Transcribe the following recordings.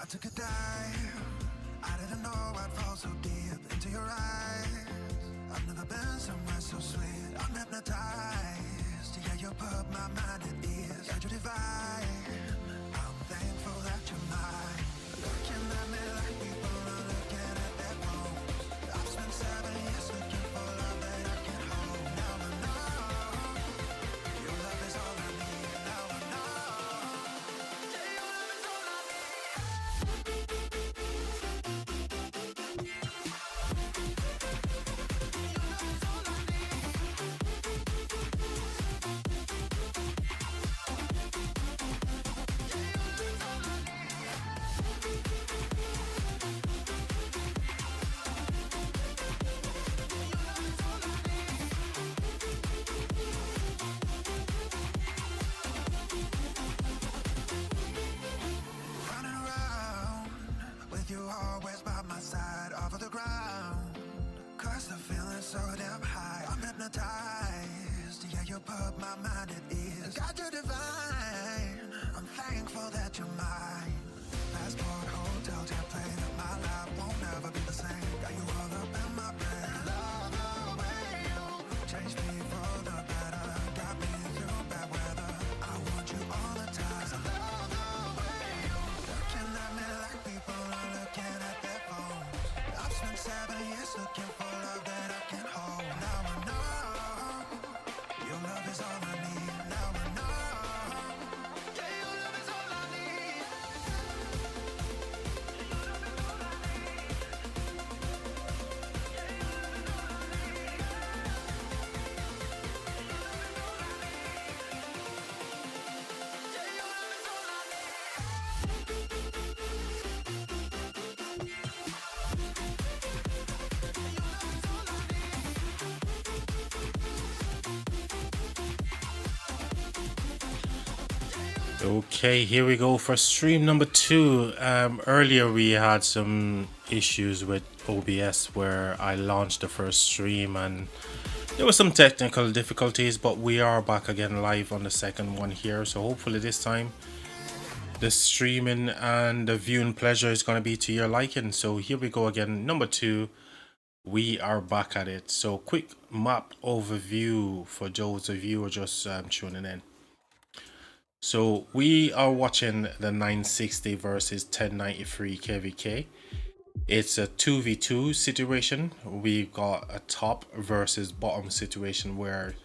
I took a dive. I didn't know I'd fall so deep into your eyes. I've never been somewhere so sweet. I'm hypnotized. Yeah, you put my mind at ease. Got you divine. I'm thankful that you're mine. Looking at me like people are looking at their phones. I've spent 7 years looking for love that I can hold. Now I know your love is all I need. Now I know. Yeah, your love is all I need. Running around with you always by my side, off of the ground. Cause the feeling's so damn high. I'm hypnotized. Yeah, you put my mind at ease. Got you divine. I'm thankful that you're mine. Passport, hotel, jet plane. My life won't ever be the same. Got you all up in my brain. Love the way you change me for the better. Got me through bad weather. I want you all the time. I love the way you looking at me like people are looking at their phones. I've spent 7 years looking for love that I can hold. Now I know your love is all I need. Now I know. Yeah, your love is all I need. Okay, here we go for stream number 2. Earlier we had some issues with OBS where I launched the first stream and there were some technical difficulties, but we are back again live on the second one here. So hopefully this time the streaming and the viewing pleasure is going to be to your liking. So here we go again, number 2. We are back at it. So quick map overview for those of you who are just tuning in. So we are watching the 960 versus 1093 KVK. It's a 2v2 situation. We've got a top versus bottom situation where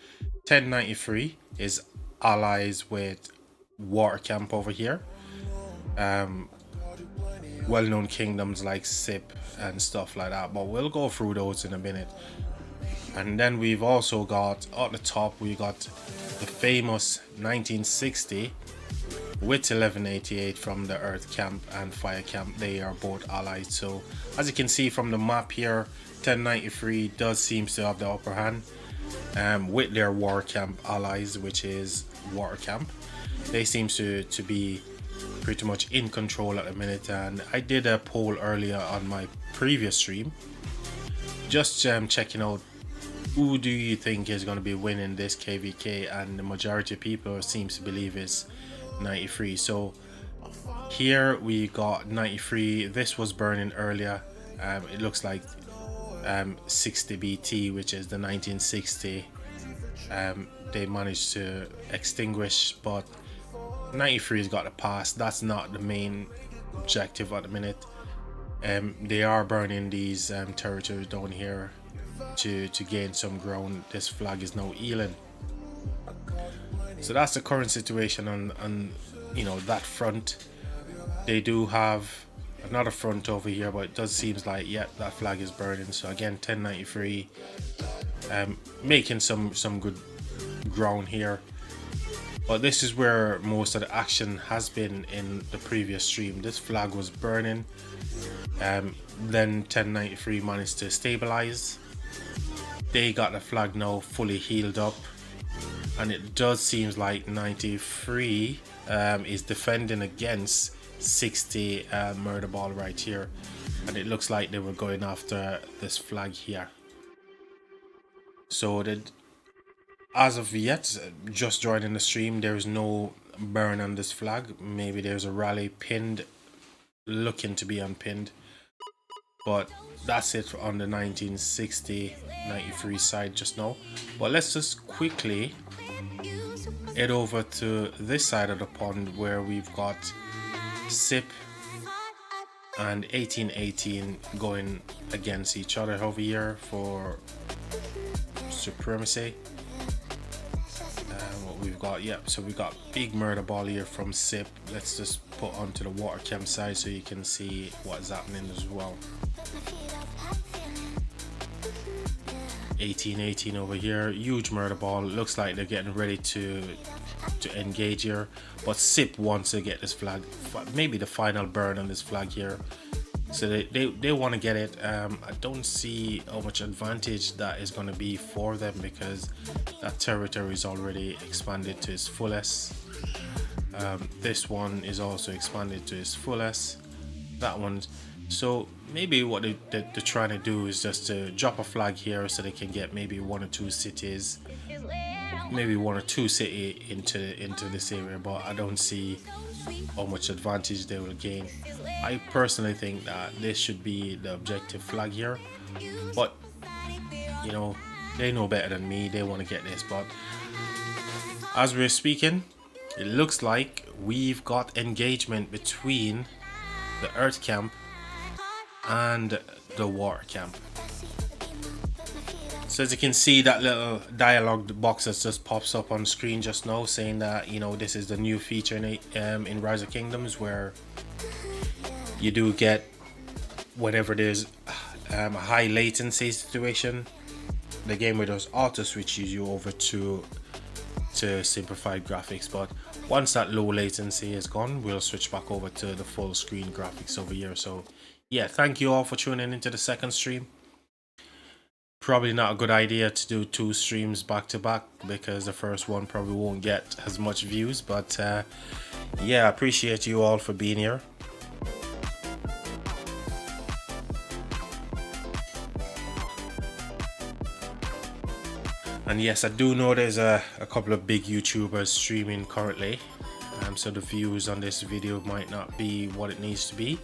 1093 is allies with Water Camp over here. Well-known kingdoms like Sip and stuff like that, but we'll go through those in a minute. And then we've also got at the top, we got the famous 1960 with 1188 from the Earth Camp and Fire Camp. They are both allies. So as you can see from the map here, 1093 does seem to have the upper hand with their War Camp allies, which is Water Camp. They seem to be pretty much in control at the minute. And I did a poll earlier on my previous stream, just checking out who do you think is going to be winning this KVK, and the majority of people seems to believe it's 93. So here we got 93. This was burning earlier. It looks like 60 BT, which is the 1960. They managed to extinguish, but 93 has got a pass. That's not the main objective at the minute. They are burning these territories down here to gain some ground. This flag is now healing. So that's the current situation on you know, that front. They do have another front over here, but it does seems like, yeah, that flag is burning. So again, 1093 making some good ground here. But this is where most of the action has been in the previous stream. This flag was burning. Then 1093 managed to stabilize. They got the flag now fully healed up, and it does seems like 93 is defending against 60 murder ball right here, and it looks like they were going after this flag here. So that as of yet, just joining the stream, there's no burn on this flag. Maybe there's a rally pinned looking to be unpinned. But that's it on the 1960-93 side just now. But let's just quickly head over to this side of the pond where we've got SIP and 1818 going against each other over here for supremacy. What we've got, so we've got big murder ball here from SIP. Let's just put onto the water camp side so you can see what's happening as well. 1818 over here, huge murder ball. Looks like they're getting ready to engage here, but SIP wants to get this flag, maybe the final burn on this flag here, so they want to get it. I don't see how much advantage that is going to be for them because that territory is already expanded to its fullest. This one is also expanded to its fullest, that one. So maybe what they're trying to do is just to drop a flag here so they can get maybe one or two cities, maybe one or two city into this area, but I don't see how much advantage they will gain. I personally think that this should be the objective flag here, but you know, they know better than me. They want to get this, but as we're speaking, it looks like we've got engagement between the Earth camp and the water camp. So as you can see, that little dialogue box that just pops up on screen just now saying that, you know, this is the new feature in Rise of Kingdoms where you do get, whenever there's a high latency situation, the game will just auto switches you over to simplified graphics. But once that low latency is gone, we'll switch back over to the full screen graphics over here. So yeah, thank you all for tuning into the second stream. Probably not a good idea to do 2 streams back to back because the first one probably won't get as much views, but yeah, I appreciate you all for being here. And yes, I do know there's a couple of big YouTubers streaming currently, so the views on this video might not be what it needs to be,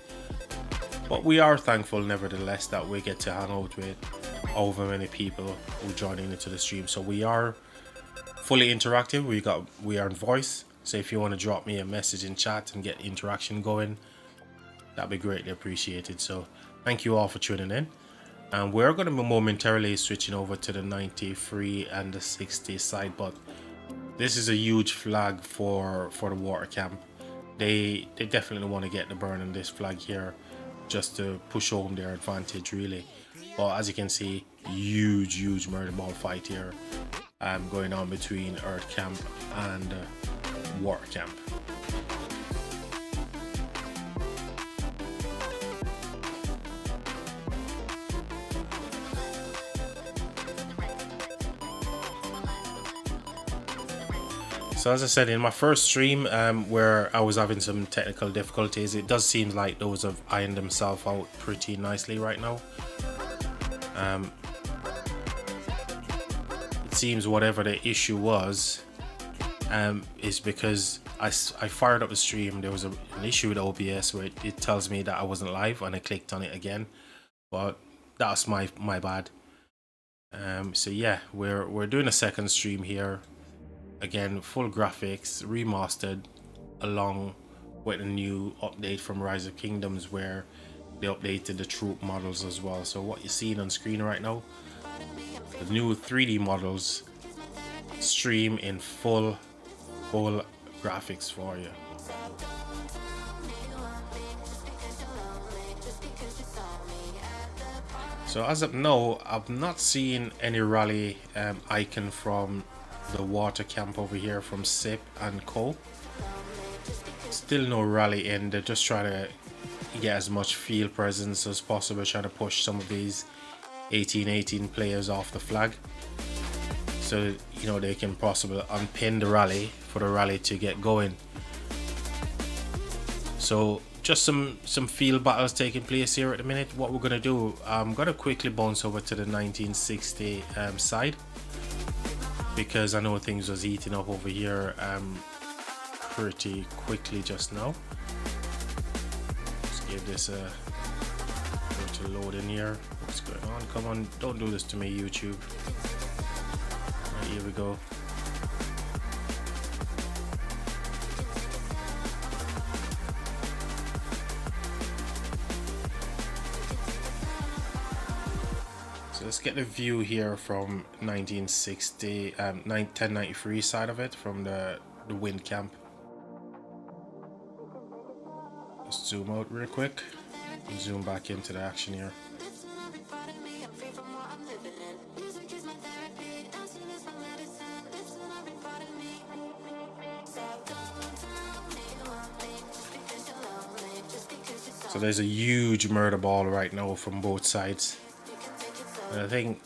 but we are thankful nevertheless that we get to hang out with over many people who joining into the stream. So we are fully interactive. We are in voice, so if you want to drop me a message in chat and get interaction going, that'd be greatly appreciated. So thank you all for tuning in, and we're going to be momentarily switching over to the 93 and the 60 side. But this is a huge flag for the water camp. They definitely want to get the burn on this flag here just to push home their advantage really. But as you can see, huge murder ball fight here going on between Earth camp and water camp. So as I said in my first stream, where I was having some technical difficulties, it does seem like those have ironed themselves out pretty nicely right now. It seems whatever the issue was is because I fired up the stream. There was an issue with OBS where it tells me that I wasn't live, and I clicked on it again, but that's my bad. So yeah, we're doing a second stream here. Again, full graphics, remastered, along with a new update from Rise of Kingdoms where they updated the troop models as well. So what you're seeing on screen right now, the new 3D models stream in full graphics for you. So as of now, I've not seen any rally icon from the water camp over here from SIP and Co. Still no rally in. They're just trying to get as much field presence as possible, trying to push some of these 1818 players off the flag, so you know they can possibly unpin the rally for the rally to get going. So just some field battles taking place here at the minute. What we're gonna do, I'm gonna quickly bounce over to the 1960 side, because I know things was eating up over here pretty quickly just now. Just give this a go to load in here. What's going on? Come on, don't do this to me, YouTube. Right, here we go. So let's get the view here from 1960, 1093 side of it, from the wind camp. Let's zoom out real quick and zoom back into the action here. So there's a huge murder ball right now from both sides. And I think,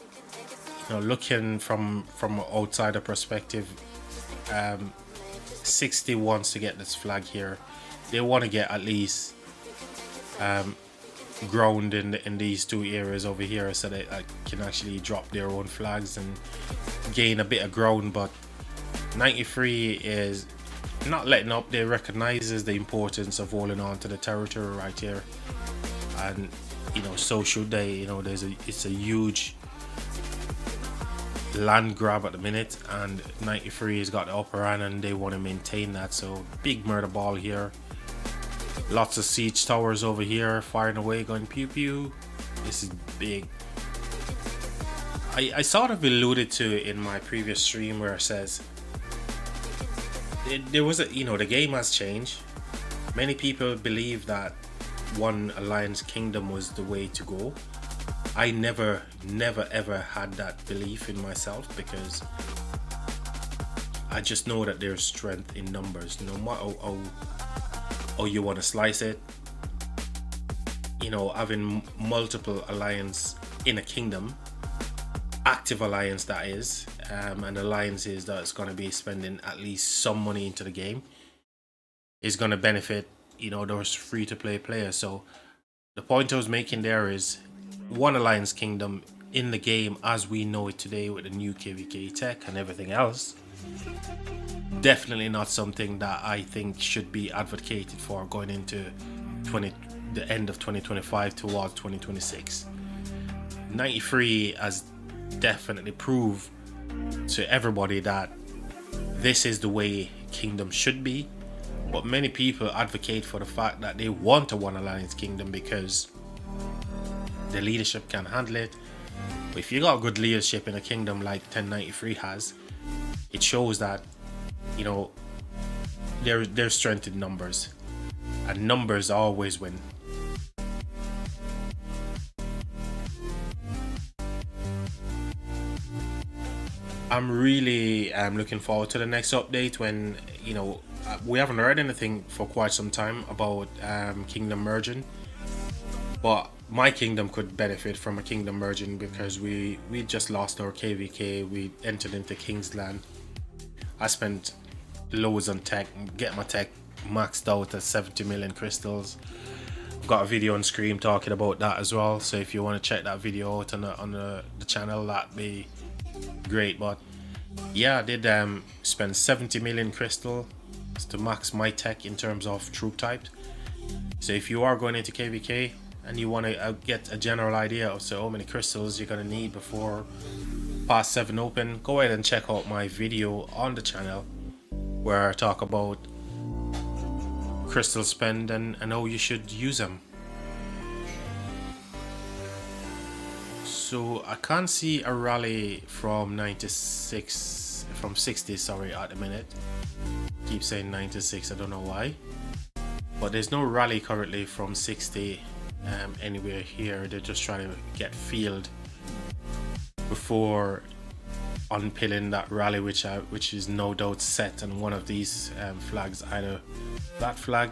you know, looking from an outsider perspective, 60 wants to get this flag here. They want to get at least ground in these two areas over here, so they can actually drop their own flags and gain a bit of ground. But 93 is not letting up. They recognizes the importance of holding on to the territory right here, and you know, so should they. You know, it's a huge land grab at the minute, and 93 has got the upper hand and they want to maintain that. So big murder ball here, lots of siege towers over here firing away, going pew pew. This is big. I sort of alluded to it in my previous stream where it says there was a, you know, the game has changed. Many people believe that one alliance kingdom was the way to go. I never ever had that belief in myself, because I just know that there's strength in numbers, no matter how you want to slice it. You know, having multiple alliance in a kingdom, active alliance that is, and alliances that's going to be spending at least some money into the game, is going to benefit, you know, those free-to-play players. So the point I was making there is, one alliance kingdom in the game as we know it today with the new KVK tech and everything else, definitely not something that I think should be advocated for going into the end of 2025 towards 2026. 93 has definitely proved to everybody that this is the way kingdom should be, but many people advocate for the fact that they want a one alliance kingdom because the leadership can handle it. But if you got good leadership in a kingdom like 1093 has, it shows that, you know, there's strength in numbers, and numbers always win. I'm really looking forward to the next update, when, you know, we haven't heard anything for quite some time about kingdom merging, but my kingdom could benefit from a kingdom merging, because we just lost our KVK. We entered into Kingsland. I spent loads on tech, get my tech maxed out at 70 million crystals. I've got a video on Scream talking about that as well, so if you want to check that video out on the channel, that'd be great. But yeah, I did spend 70 million crystal to max my tech in terms of troop types. So if you are going into KVK and you want to get a general idea of how many crystals you're going to need before Pass 7 open, go ahead and check out my video on the channel where I talk about crystal spend and how you should use them. So I can't see a rally from 60 sorry, at the minute. Keep saying 96, I don't know why, but there's no rally currently from 60 anywhere here. They're just trying to get field before unpilling that rally, which is no doubt set on one of these flags, either that flag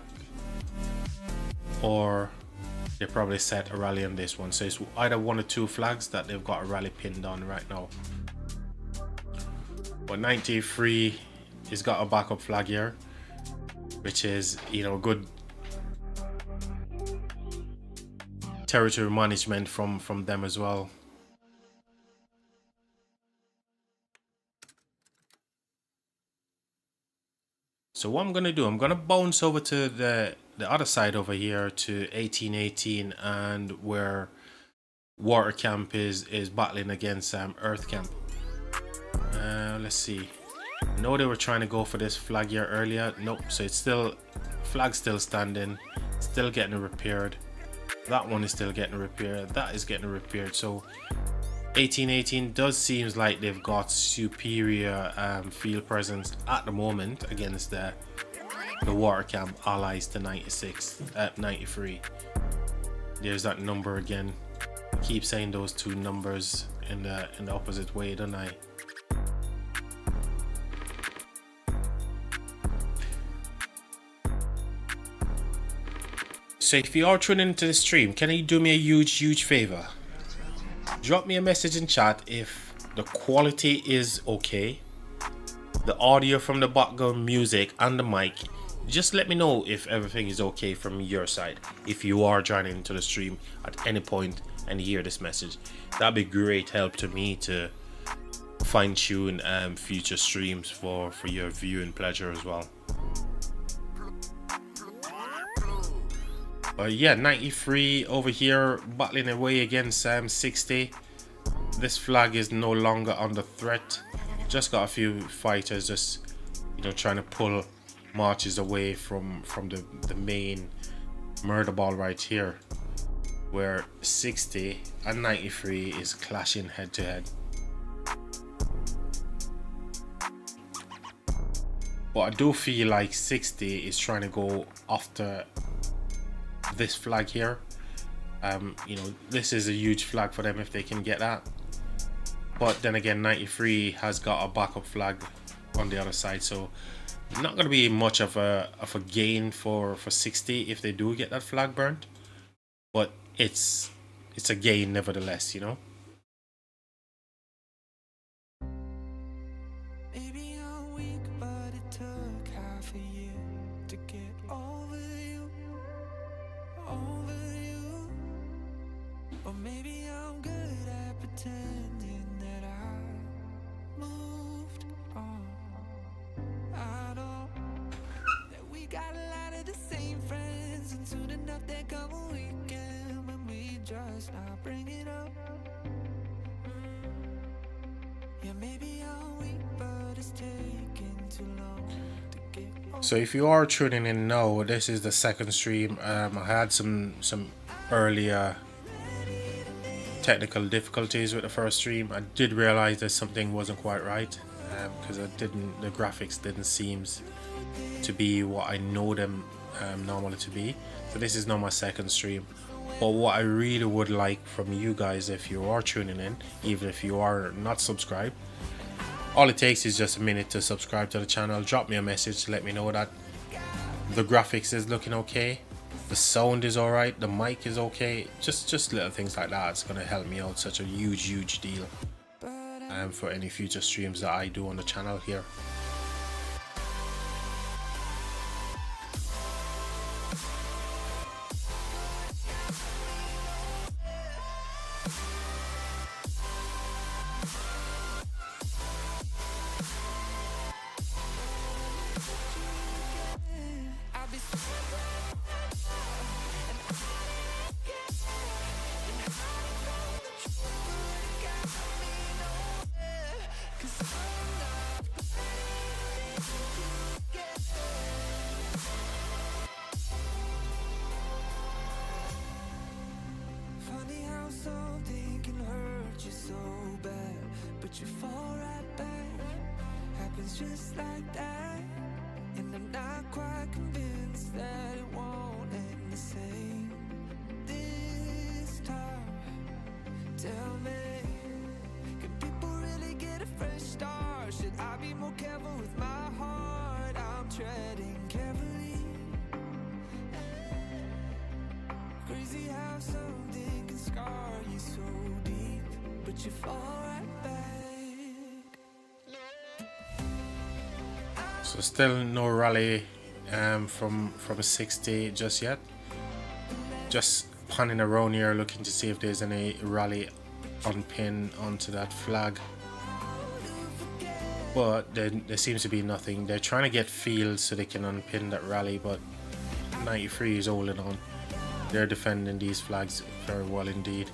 or they probably set a rally on this one. So it's either one or two flags that they've got a rally pinned on right now. But 93 has got a backup flag here, which is, you know, good territory management from them as well. So what I'm gonna do, I'm gonna bounce over to the the other side over here to 1818, and where Water Camp is battling against Earth Camp. Let's see. I know they were trying to go for this flag here earlier. Nope. So it's still, flag still standing, still getting repaired. That one is still getting repaired. That is getting repaired. So 1818 does seems like they've got superior field presence at the moment against the Water Camp allies to 96 at 93. There's that number again. I keep saying those two numbers in the opposite way, don't I? So if you are tuning into the stream, can you do me a huge favor? Drop me a message in chat if the quality is okay, the audio from the background music and the mic. Just let me know if everything is okay from your side. If you are joining into the stream at any point and hear this message, that'd be great help to me to fine tune future streams for your viewing pleasure as well. Yeah, 93 over here battling away against 60. This flag is no longer under threat. Just got a few fighters just, you know, trying to pull marches away from the main murder ball right here, where 60 and 93 is clashing head to head. But I do feel like 60 is trying to go after this flag here. You know, this is a huge flag for them if they can get that. But then again, 93 has got a backup flag on the other side, so not going to be much of a gain for 60 if they do get that flag burnt. But it's a gain nevertheless, you know. Maybe I'm weak, but it took half a year to get over you. Or maybe I'm good at pretending that I moved on. I know that we got a lot of the same friends, and soon enough there come a weekend when we just not bring it up. Yeah, maybe I'm weak, but it's taking too long to get over. So if you are tuning in now, this is the second stream. I had some earlier technical difficulties with the first stream. I did realize that something wasn't quite right, because the graphics didn't seem to be what I know them normally to be. So this is now my second stream. But what I really would like from you guys, if you are tuning in, even if you are not subscribed, all it takes is just a minute to subscribe to the channel. Drop me a message to let me know that the graphics is looking okay, the sound is alright, the mic is okay. Just little things like that. It's going to help me out such a huge deal for any future streams that I do on the channel here. Funny how something can hurt you so bad, but you fall right back. Happens just like that, and I'm not quite convinced that it won't end the same this time. Tell me, can people really get a fresh start? Should I be more careful with my heart? I'm treading carefully. Crazy how something can scar you so deep, but you fall right back. So still no rally from 60 just yet. Just panning around here looking to see if there's any rally unpinned onto that flag. But there seems to be nothing. They're trying to get fields so they can unpin that rally, but 93 is holding on. They're defending these flags very well indeed.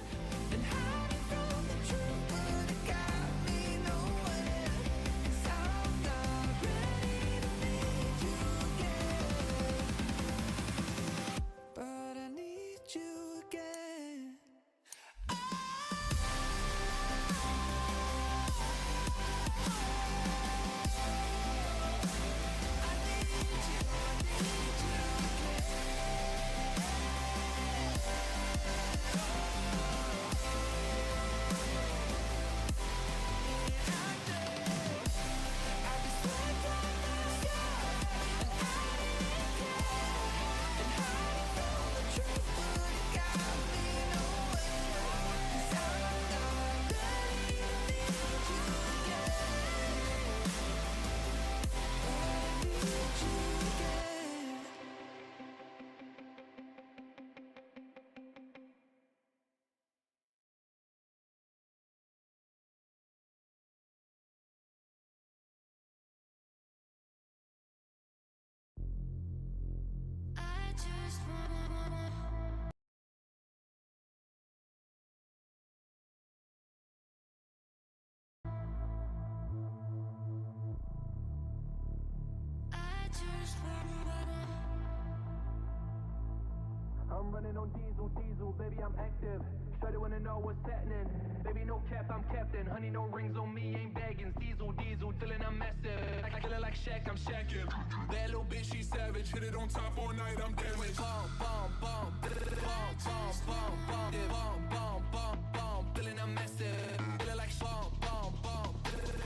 I'm running on diesel, baby, I'm active. Shawty wanna know what's happening. Baby, no cap, I'm captain. Honey, no rings on me, ain't bagging. Diesel, feeling I'm massive. I kill it like Shaq, I'm Shaqin'. That little bitch, she savage. Hit it on top all night, I'm damaged. Bomb, bomb, bomb, bomb, bomb, bomb, bomb, bomb, bomb, bomb, bomb, feeling I'm massive. Kill it like bomb, bomb, bomb,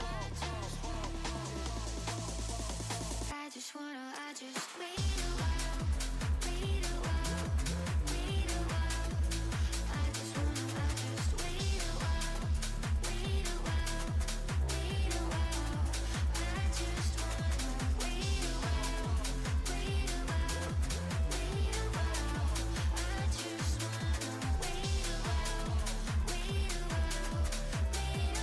bomb, bomb, bomb. I just wait a while, wait a while, wait a while. I just wait a while, wait a while, wait a while. I just wanna wait a while, wait a while, wait a while. I just wanna wait a while, wait a while, wait a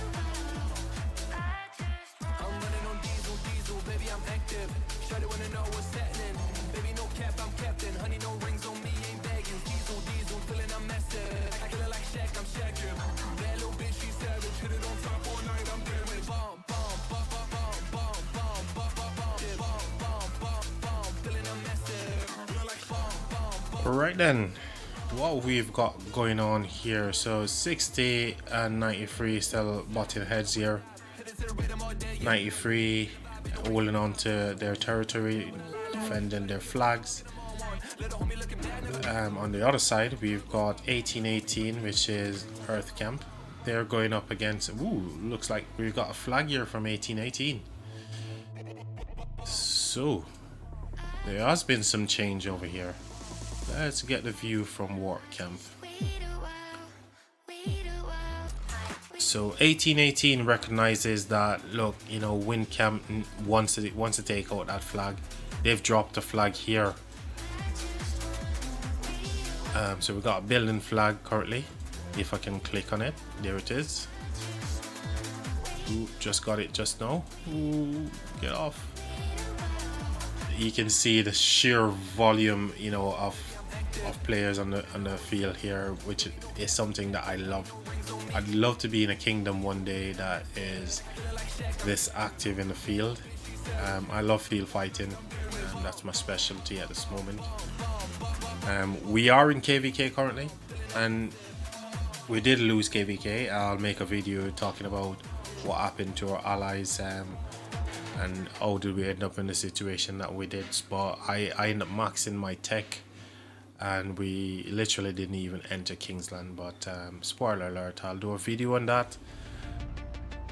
while. I just wanna. I'm running on diesel, baby, I'm active. Shawty wanna know what's happening. Baby, no cap, I'm captain. Honey, no rings on me, ain't bagging. Diesel, feeling I'm massive. I kill it like Shaq, I'm Shaqin'. That little bitch, she savage. Hit it on top all night, I'm damaged. Bomb, bomb, bomb, bomb, bomb, bomb, bomb, bomb, bomb, bomb, bomb, bomb, feeling I'm massive. Feel like bomb, bomb, bomb. Right then, what we've got going on here, so 60 and 93 still butting heads here. 93 holding on to their territory, defending their flags. On the other side we've got 1818, which is Earth Camp. They're going up against, ooh, looks like we've got a flag here from 1818. So there has been some change over here. Let's get the view from War Camp. So 1818 recognizes that, look, you know, Wind Camp wants to take out that flag. They've dropped the flag here. So we've got a building flag currently. If I can click on it, there it is. Ooh, just got it just now. Ooh, get off. You can see the sheer volume, you know, of players on the field here, which is something that I love. I'd love to be in a kingdom one day that is this active in the field. I love field fighting, and that's my specialty at this moment. We are in KVK currently, and we did lose KVK. I'll make a video talking about what happened to our allies, and how did we end up in the situation that we did. But I ended up maxing my tech, and we literally didn't even enter Kingsland. But spoiler alert, I'll do a video on that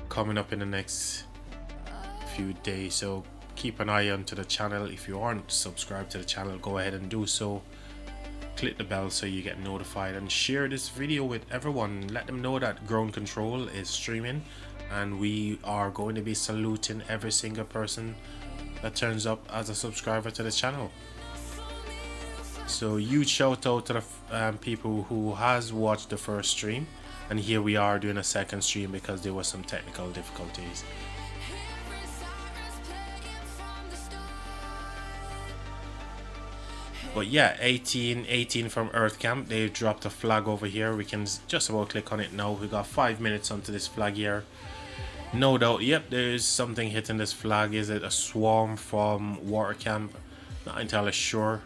coming up in the next few days, so keep an eye on to the channel. If you aren't subscribed to the channel, go ahead and do so. Click the bell so you get notified, and share this video with everyone. Let them know that Ground Control is streaming, and we are going to be saluting every single person that turns up as a subscriber to the channel. So huge shout out to the people who has watched the first stream, and here we are doing a second stream because there was some technical difficulties. But yeah, 1818 from Earth Camp. They dropped a flag over here. We can just about click on it now. We got 5 minutes onto this flag here. No doubt, yep, there's something hitting this flag. Is it a swarm from Water Camp? Not entirely sure.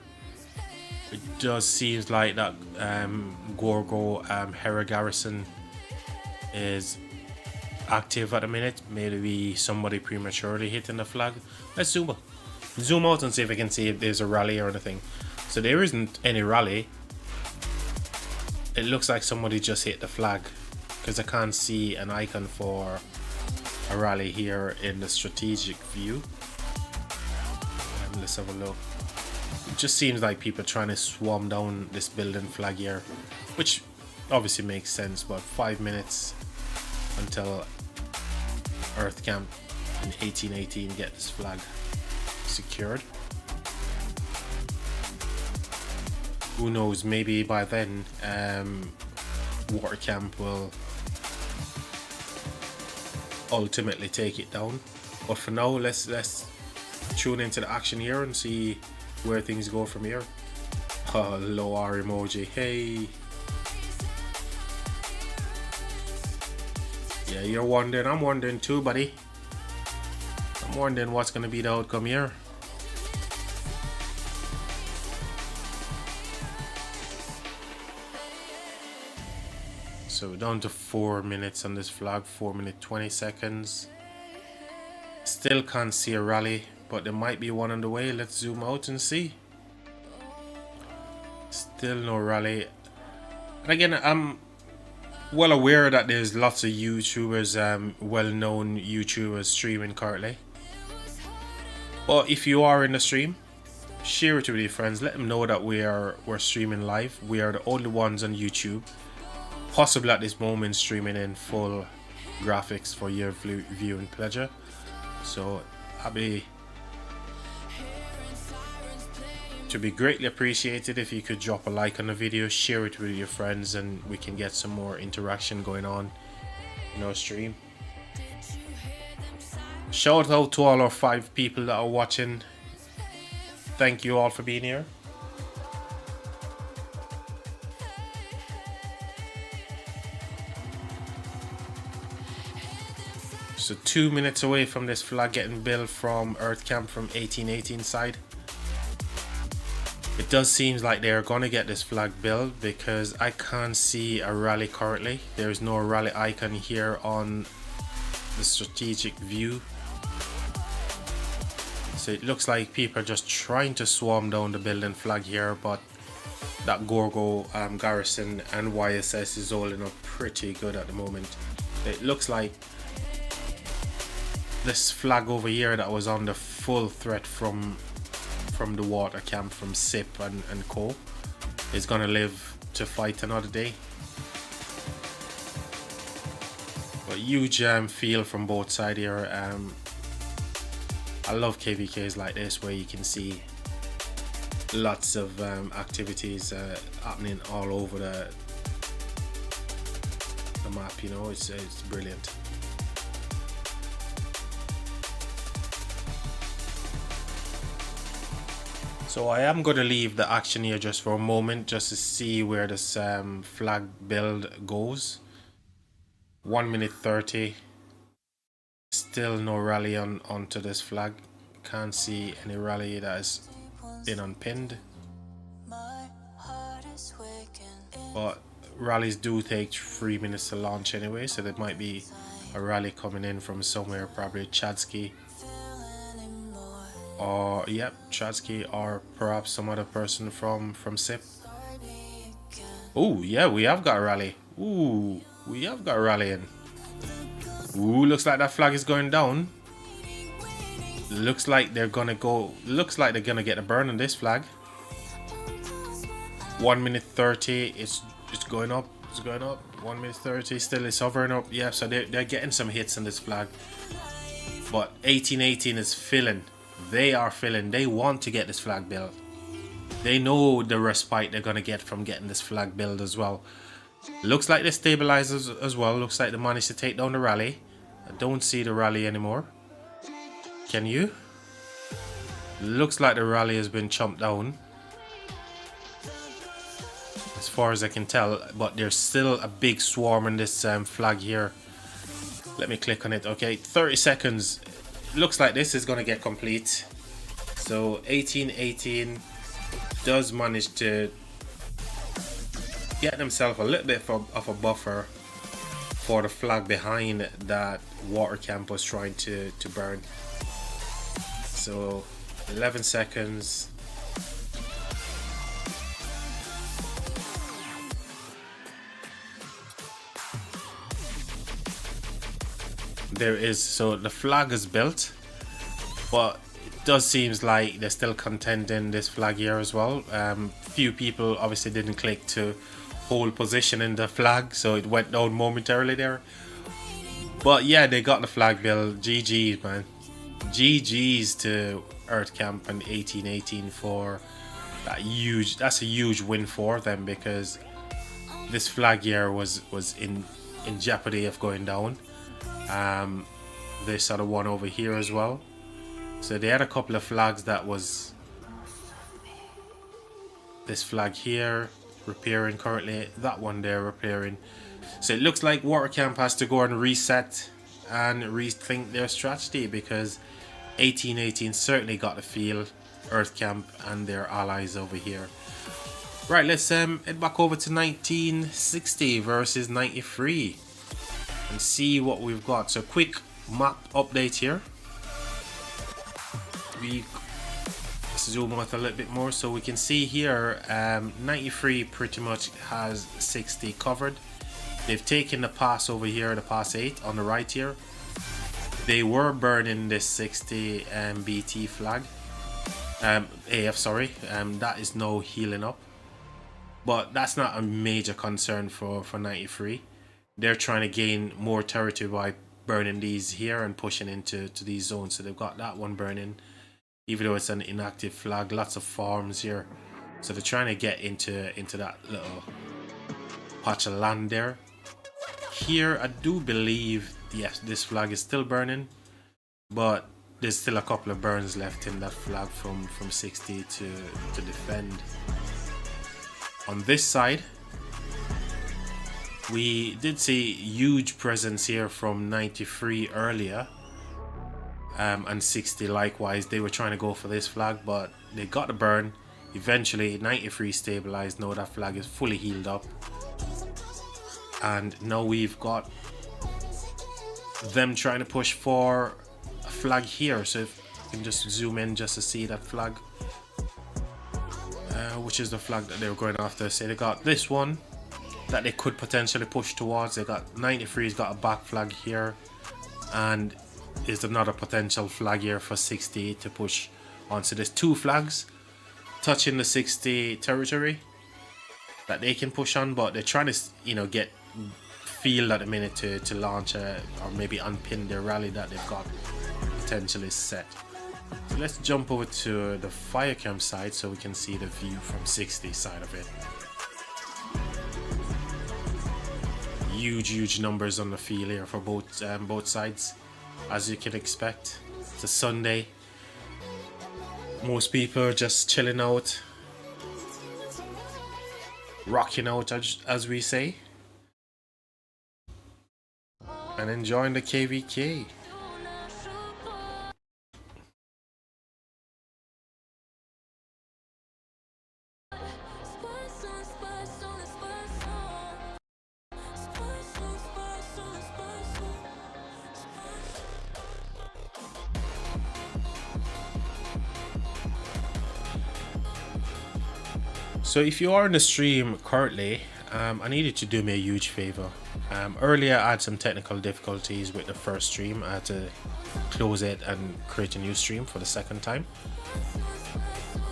It does seems like that Gorgo Hera Garrison is active at the minute. Maybe somebody prematurely hitting the flag. Let's zoom out and see if we can see if there's a rally or anything. So there isn't any rally. It looks like somebody just hit the flag because I can't see an icon for a rally here in the strategic view. Let's have a look. It just seems like people trying to swarm down this building flag here, which obviously makes sense. But 5 minutes until Earth Camp in 1818 get this flag secured. Who knows, maybe by then Water Camp will ultimately take it down. But for now, let's tune into the action here and see where things go from here. Oh, low R emoji. Hey. Yeah, you're wondering. I'm wondering too, buddy. I'm wondering what's going to be the outcome here. So we're down to 4 minutes on this flag. 4 minutes 20 seconds. Still can't see a rally, but there might be one on the way. Let's zoom out and see. Still no rally. And again, I'm well aware that there's lots of YouTubers, well-known YouTubers streaming currently. But if you are in the stream, share it with your friends. Let them know that we're streaming live. We are the only ones on YouTube, possibly at this moment, streaming in full graphics for your viewing pleasure. So to be greatly appreciated if you could drop a like on the video, share it with your friends, and we can get some more interaction going on in our stream. Shout out to all our 5 people that are watching. Thank you all for being here. So 2 minutes away from this flag getting built from Earth Camp from 1818 side. It does seem like they're gonna get this flag built because I can't see a rally currently. There's no rally icon here on the strategic view. So it looks like people are just trying to swarm down the building flag here, but that Gorgo Garrison and YSS is holding up pretty good at the moment. It looks like this flag over here that was under full threat from the Water Camp, from SIP and Co, is gonna live to fight another day. But huge feel from both sides here. I love KVKs like this where you can see lots of activities happening all over the map. You know, it's brilliant. So I am going to leave the action here just for a moment, just to see where this flag build goes. 1 minute 30. Still no rally onto this flag. Can't see any rally that has been unpinned. But rallies do take 3 minutes to launch anyway, so there might be a rally coming in from somewhere, probably Chadsky. Or yep, Chadsky, or perhaps some other person from SIP. Oh yeah, we have got a rally. Ooh, we have got a rally in. Ooh, looks like that flag is going down. Looks like they're gonna go. Looks like they're gonna get a burn on this flag. 1 minute 30. It's going up. It's going up. 1 minute 30. Still, it's hovering up. Yeah, so they're getting some hits on this flag. But 1818 is filling. They are filling. They want to get this flag built. They know the respite they're gonna get from getting this flag built as well. Looks like they stabilized as well. Looks like they managed to take down the rally. I don't see the rally anymore. Can you? Looks like the rally has been chomped down. far as I can tell, but there's still a big swarm on this flag here. Let me click on it. Okay, 30 seconds. Looks like this is going to get complete. So 1818 does manage to get themselves a little bit of a buffer for the flag behind that water camp was trying to burn. So 11 seconds. There is, so the flag is built, but it does seems like they're still contending this flag here as well. Few people obviously didn't click to hold position in the flag, so it went down momentarily there. But yeah, they got the flag built. GG's, man. GG's to Earth Camp and 1818 for that huge. That's a huge win for them, because this flag here was in jeopardy of going down. They sort of one over here as well. So they had a couple of flags that was this flag here repairing currently, that one there repairing. So it looks like Water Camp has to go and reset and rethink their strategy, because 1818 certainly got the feel, Earth Camp and their allies over here. Right, let's head back over to 1960 versus 93 and see what we've got. So quick map update here. We zoom out a little bit more so we can see here 93 pretty much has 60 covered. They've taken the pass over here, the pass 8 on the right here. They were burning this 60 BT flag, AF, sorry. That is now healing up, but that's not a major concern for 93. They're trying to gain more territory by burning these here and pushing into these zones. So they've got that one burning, even though it's an inactive flag. Lots of farms here, so they're trying to get into that little patch of land there. Here I do believe, yes, this flag is still burning, but there's still a couple of burns left in that flag from 60 to defend. On this side, we did see huge presence here from 93 earlier, and 60 likewise. They were trying to go for this flag, but they got the burn. Eventually 93 stabilized. Now that flag is fully healed up, and now we've got them trying to push for a flag here. So if you can just zoom in just to see that flag, which is the flag that they were going after. So they got this one that they could potentially push towards. They got 93's got a back flag here, and is another potential flag here for 60 to push on. So there's two flags touching the 60 territory that they can push on, but they're trying to, you know, get field at the minute to launch or maybe unpin their rally that they've got potentially set. So let's jump over to the fire camp side so we can see the view from 60 side of it. Huge numbers on the field here for both sides, as you can expect. It's a Sunday. Most people are just chilling out, rocking out, as we say, and enjoying the KVK. So if you are in the stream currently, I need you to do me a huge favor. Earlier I had some technical difficulties with the first stream. I had to close it and create a new stream for the second time.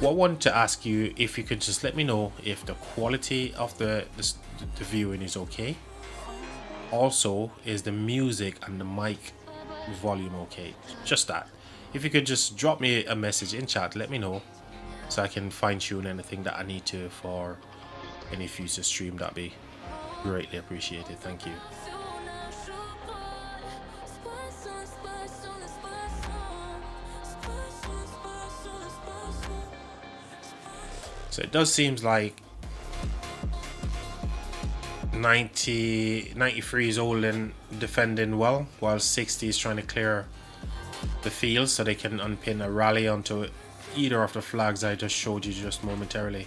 What I want to ask you, if you could just let me know if the quality of the viewing is okay. Also, is the music and the mic volume okay? Just that. If you could just drop me a message in chat, let me know, so I can fine tune anything that I need to for any future stream. That'd be greatly appreciated. Thank you. So it does seem like 93 is holding, defending well, while 60 is trying to clear the field so they can unpin a rally onto either of the flags I just showed you just momentarily.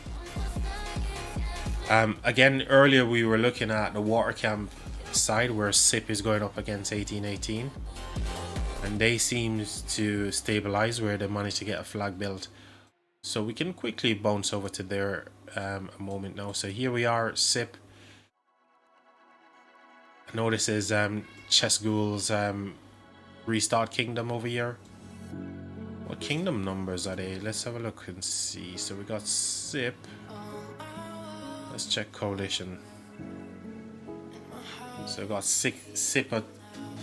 Again, earlier we were looking at the water camp side where SIP is going up against 1818, and they seem to stabilize where they managed to get a flag built. So we can quickly bounce over to there a moment now. So here we are, SIP. I know this is Chessghoul's Restart Kingdom over here. What kingdom numbers are they? Let's have a look and see. So we got SIP. Let's check coalition. So we got SIP at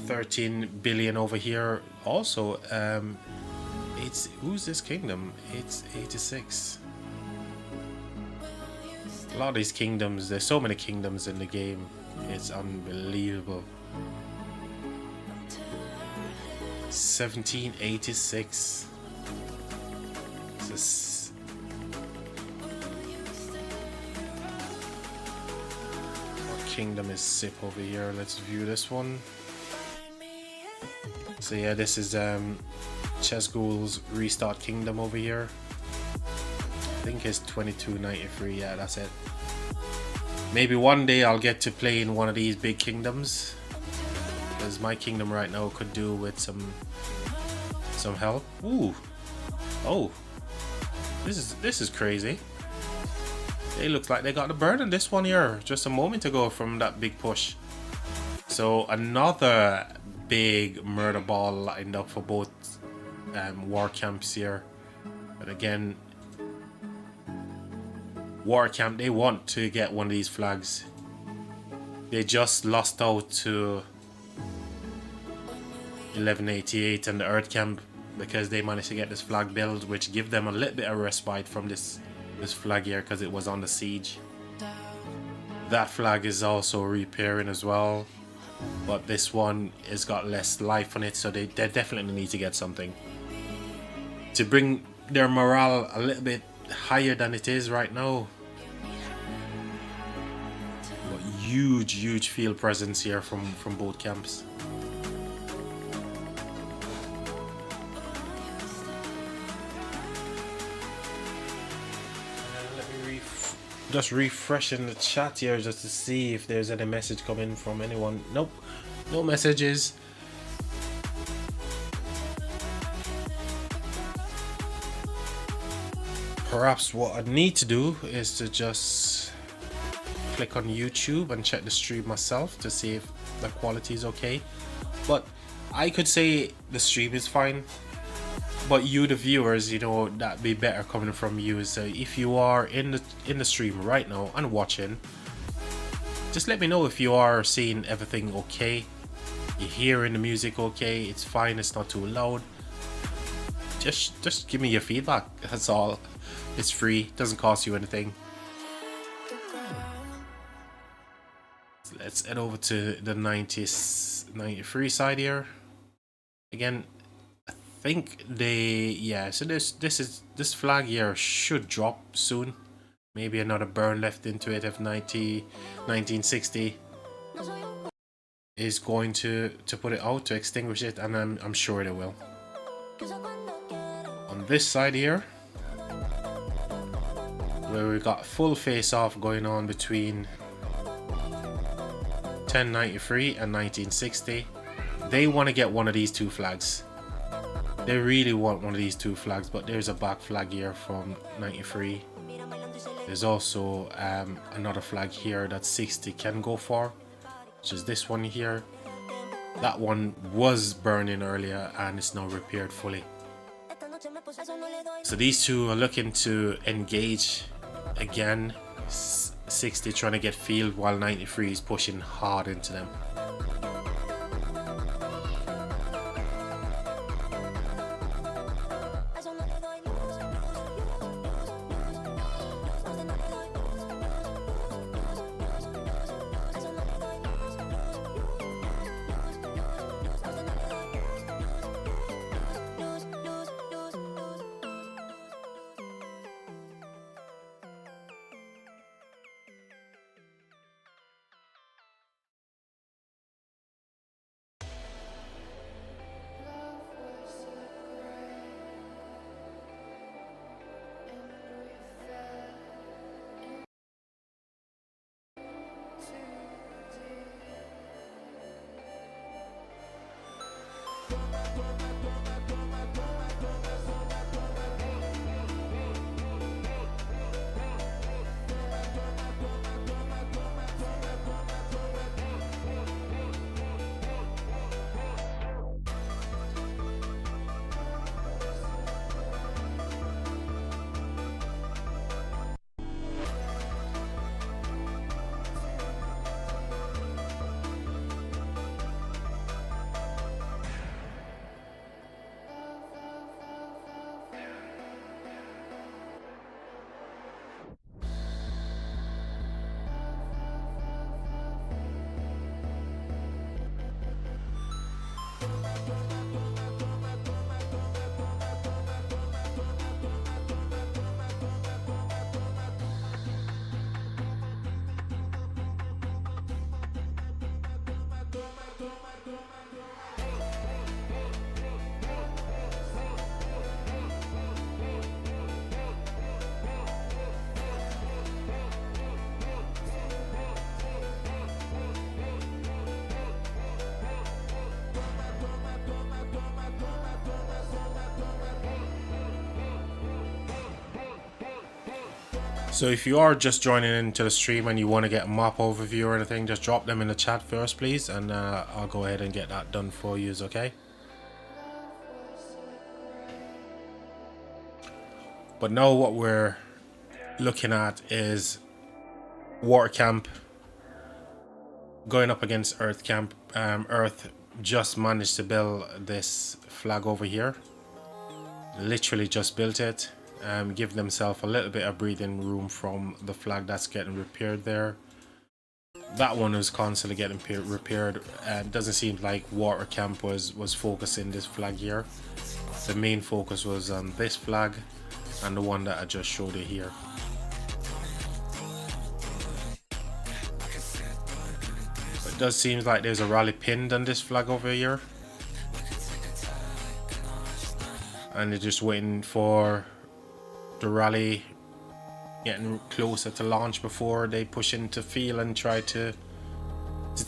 13 billion over here. Also, it's who's this kingdom? It's 86. A lot of these kingdoms, there's so many kingdoms in the game. It's unbelievable. 1786. This what kingdom is SIP over here? Let's view this one. So yeah, this is Chessghoul's Restart Kingdom over here. I think it's 2293. Yeah, that's it. Maybe one day I'll get to play in one of these big kingdoms, because my kingdom right now could do with some help. Ooh, oh, this is crazy. They look like they got the burn on this one here just a moment ago from that big push. So another big murder ball lined up for both war camps here. But again, war camp, they want to get one of these flags. They just lost out to 1188 and the Earth camp because they managed to get this flag build, which give them a little bit of respite from this flag here because it was on the siege. That flag is also repairing as well, but this one has got less life on it, so they definitely need to get something to bring their morale a little bit higher than it is right now. But huge field presence here from both camps. Just refreshing the chat here just to see if there's any message coming from anyone. Nope, no messages. Perhaps what I need to do is to just click on YouTube and check the stream myself to see if the quality is okay. But I could say the stream is fine, but you, the viewers, you know, that'd be better coming from you. So if you are in the stream right now and watching, just let me know if you are seeing everything okay, you're hearing the music okay, it's fine, it's not too loud. Just give me your feedback, that's all. It's free, doesn't cost you anything. So let's head over to the 93 side here. Again, I think so this flag here should drop soon. Maybe another burn left into it if 1960 is going to put it out to extinguish it, and I'm sure they will. On this side here, where we got full face off going on between 1093 and 1960, they want to get one of these two flags. They really want one of these two flags, but there's a back flag here from 93. There's also another flag here that 60 can go for, which is this one here. That one was burning earlier and it's now repaired fully. So these two are looking to engage again. 60 trying to get field while 93 is pushing hard into them. So if you are just joining into the stream and you want to get a map overview or anything, just drop them in the chat first, please, and I'll go ahead and get that done for you, okay? But now what we're looking at is Water Camp going up against Earth Camp. Earth just managed to build this flag over here. Literally just built it. Give themselves a little bit of breathing room from the flag that's getting repaired there. That one is constantly getting repaired, and it doesn't seem like Water Camp was focusing this flag here. The main focus was on this flag and the one that I just showed you here. But it does seem like there's a rally pinned on this flag over here, and they're just waiting for the rally getting closer to launch before they push into field and try to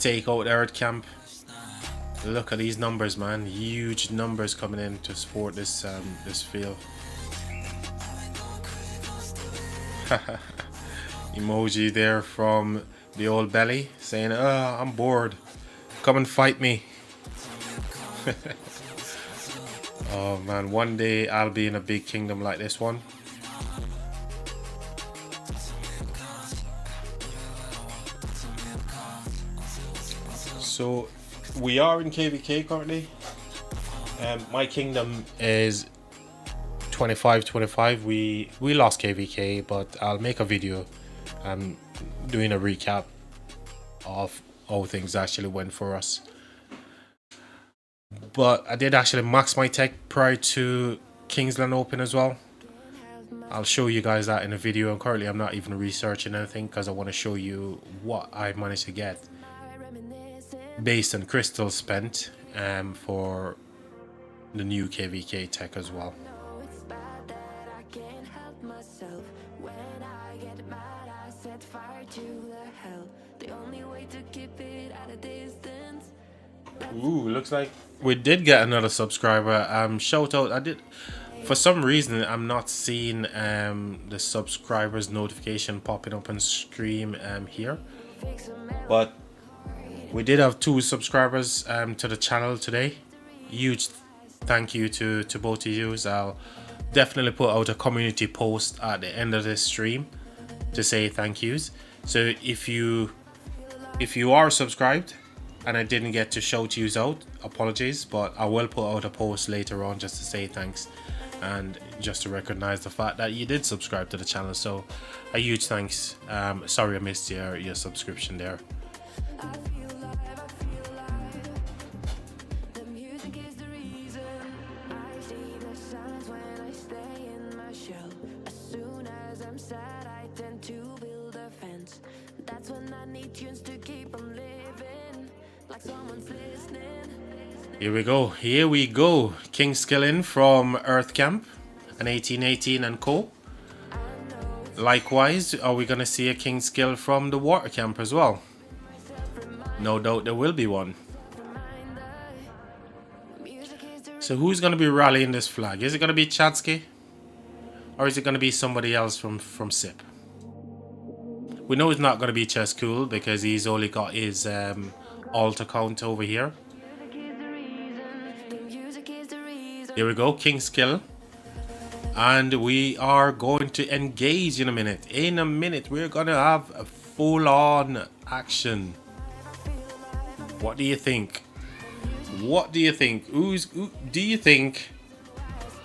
take out Earth Camp. Look at these numbers, man. Huge numbers coming in to support this this field. Emoji there from the old belly saying, I'm bored, come and fight me. Oh man, one day I'll be in a big kingdom like this one. So we are in KVK currently. My kingdom is 25-25. We lost KVK, but I'll make a video doing a recap of how things actually went for us. But I did actually max my tech prior to Kingsland Open as well. I'll show you guys that in a video, and currently I'm not even researching anything because I want to show you what I managed to get based on crystals spent for the new KVK tech as well. Ooh, looks like we did get another subscriber. Shout out. I did, for some reason I'm not seeing the subscribers notification popping up on stream here, but we did have 2 subscribers to the channel today. Huge thank you to both of you. I'll definitely put out a community post at the end of this stream to say thank yous. So if you are subscribed and I didn't get to shout yous out, apologies, but I will put out a post later on just to say thanks and just to recognize the fact that you did subscribe to the channel. So a huge thanks. Sorry I missed your subscription there. Here we go. King Skillin from Earth Camp, an 1818 and co. Likewise, are we gonna see a King Skill from the Water Camp as well? No doubt there will be one. So who's gonna be rallying this flag? Is it gonna be Chatsky? Or is it gonna be somebody else from SIP? We know it's not gonna be Chesscool because he's only got his alt account over here. Here we go, King Skill. And we are going to engage in a minute. In a minute, we're going to have a full-on action. What do you think? What do you think? Do you think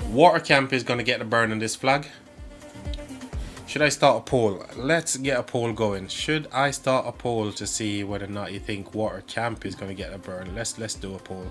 Water Camp is going to get the burn on this flag? Should I start a poll? Let's get a poll going. Should I start a poll to see whether or not you think Water Camp is going to get a burn? Let's do a poll.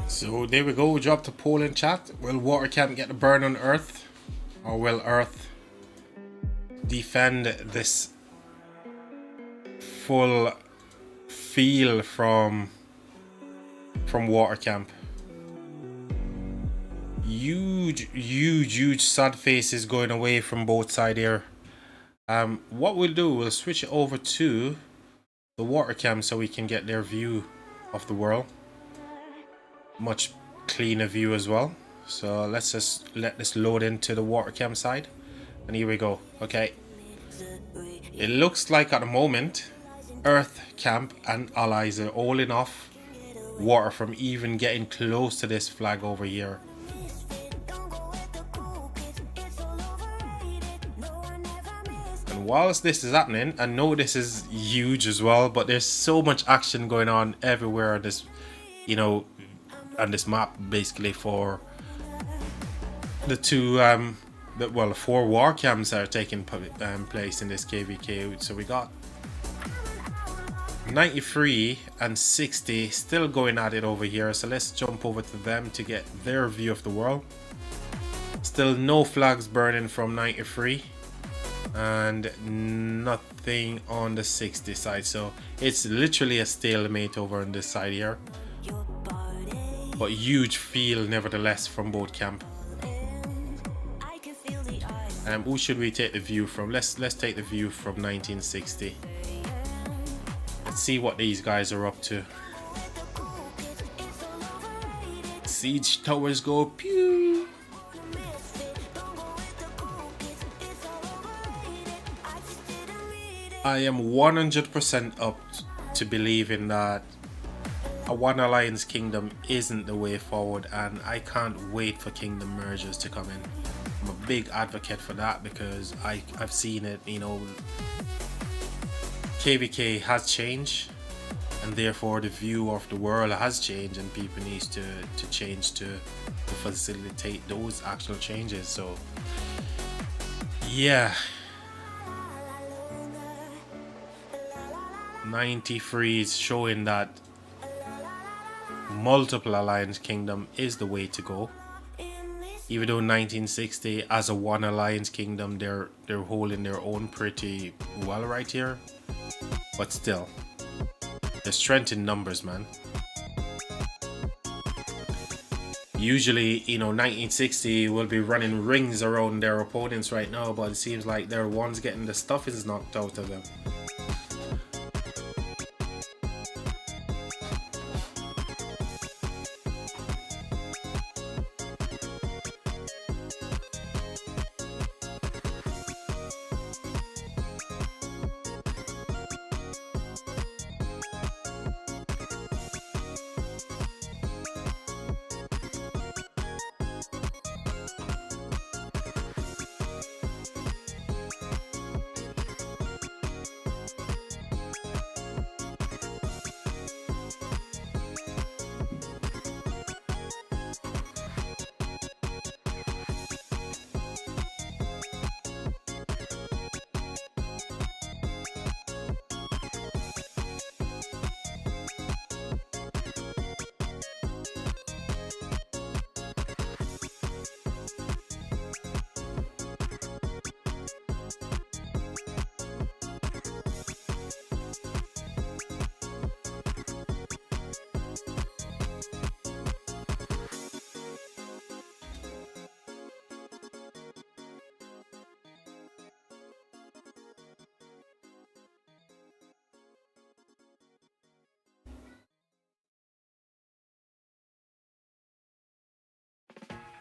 So there we go. We dropped a poll in chat. Will Water Camp get the burn on Earth, or will Earth defend this full feel from Water Camp? Huge sad faces going away from both sides here. What we'll do, we'll switch it over to the Water Camp so we can get their view of the world. Much cleaner view as well. So let's just let this load into the Water Camp side, and here we go. Okay, it looks like at the moment Earth Camp and allies are holding off Water from even getting close to this flag over here. And whilst this is happening, I know this is huge as well, but there's so much action going on everywhere on this, you know, on this map, basically, for the two the 4 war camps that are taking place in this KVK. So we got 93 and 60 still going at it over here, so let's jump over to them to get their view of the world. Still no flags burning from 93 and nothing on the 60 side, so it's literally a stalemate over on this side here, but huge feel nevertheless from both camp. Who should we take the view from? Let's take the view from 1960. Let's see what these guys are up to. Siege towers go pew. I am 100% up to believing that a One Alliance Kingdom isn't the way forward, and I can't wait for Kingdom mergers to come in. I'm a big advocate for that because I've seen it, you know. KVK has changed, and therefore the view of the world has changed, and people need to change to facilitate those actual changes. So yeah, 93 is showing that multiple Alliance Kingdom is the way to go. Even though 1960 as a One Alliance Kingdom, they're holding their own pretty well right here, but still, the strength in numbers, man. Usually, you know, 1960 will be running rings around their opponents right now, but it seems like they're ones getting the stuffings knocked out of them.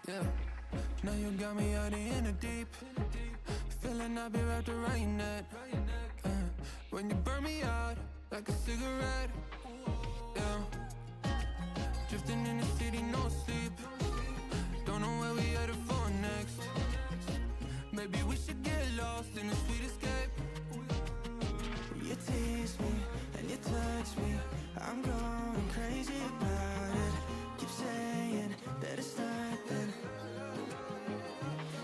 Yeah, now you got me out in the deep. Feeling I'll be wrapped around your neck. When you burn me out like a cigarette. Yeah, drifting in the city, no sleep. Don't know where we headed for next. Maybe we should get lost in a sweet escape. You tease me and you touch me. I'm going crazy about it. Keep saying that it's nothing.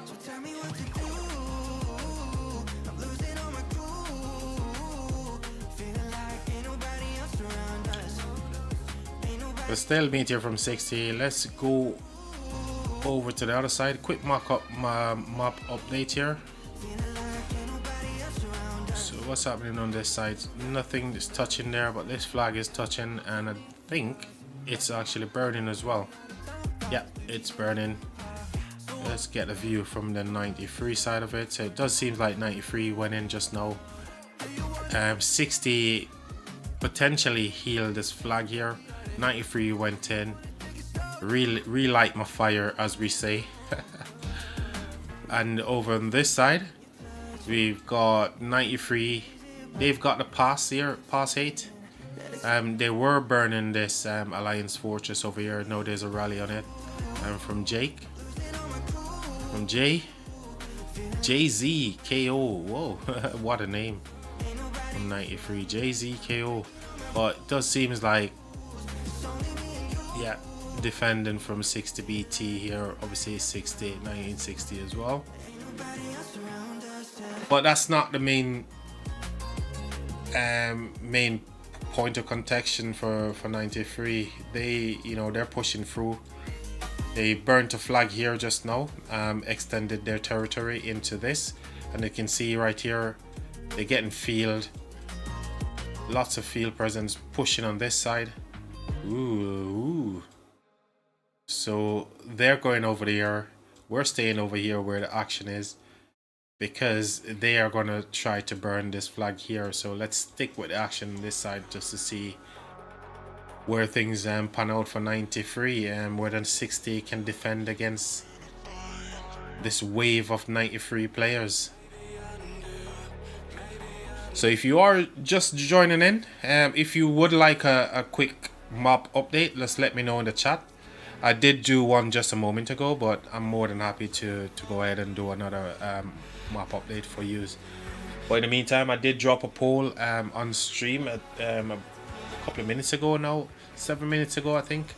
So tell me what to do. I'm losing all my cool. Feeling like ain't nobody else around. But still meet here from 60. Let's go over to the other side. Quick map update here. So what's happening on this side? Nothing is touching there, but this flag is touching, and I think it's actually burning as well. Yeah, it's burning. Let's get a view from the 93 side of it. So it does seem like 93 went in just now. 60 potentially healed this flag here. 93 went in. Relight my fire, as we say. And over on this side, we've got 93. They've got the pass here, pass 8. They were burning this Alliance Fortress over here. Now there's a rally on it. From Jake. From JZKO. Whoa, what a name. From 93, JZKO. But it does seem like, yeah, defending from 60 BT here. Obviously 1960 as well. But that's not the main point of contention for 93. They, you know, they're pushing through. They burnt a flag here just now, extended their territory into this, and you can see right here they're getting field, lots of field presence pushing on this side. Ooh. So they're going over there. We're staying over here where the action is, because they are going to try to burn this flag here. So let's stick with the action on this side just to see where things pan out for 93, and whether 60 can defend against this wave of 93 players. So if you are just joining in, if you would like a quick map update, just let me know in the chat. I did do one just a moment ago, but I'm more than happy to go ahead and do another map update for you. But in the meantime, I did drop a poll on stream at a couple of minutes ago now, 7 minutes ago I think,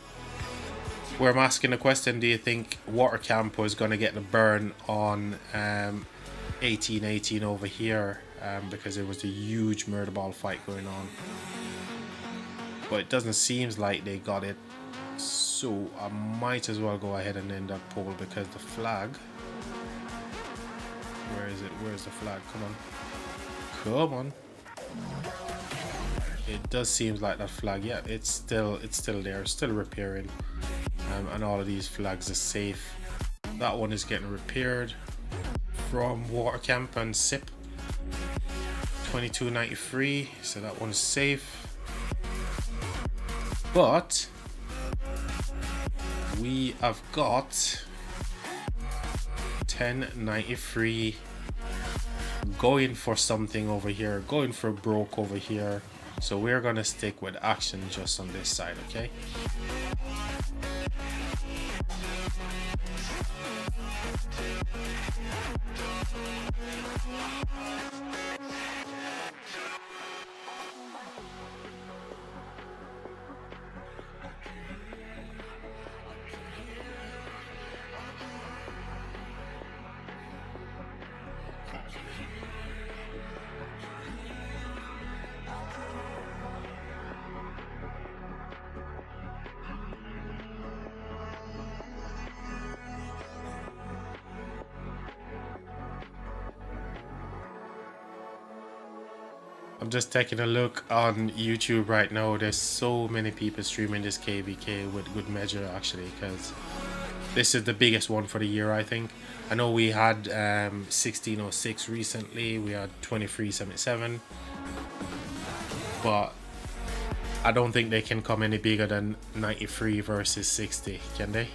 where I'm asking the question: do you think Water Camp was going to get the burn on 1818 over here, because there was a huge murder ball fight going on, but it doesn't seem like they got it. So I might as well go ahead and end that poll, because the flag, where is it? Where's the flag? Come on. It does seem like that flag, yeah, it's still there, still repairing, and all of these flags are safe. That one is getting repaired from Water Camp and SIP 2293, so that one's safe. But we have got 1093 going for something over here, going for broke over here. So we're gonna stick with action just on this side, okay? I'm just taking a look on YouTube right now. There's so many people streaming this KVK with good measure, actually, because this is the biggest one for the year, I think. I know we had 1606 recently, we had 2377, but I don't think they can come any bigger than 93 versus 60, can they?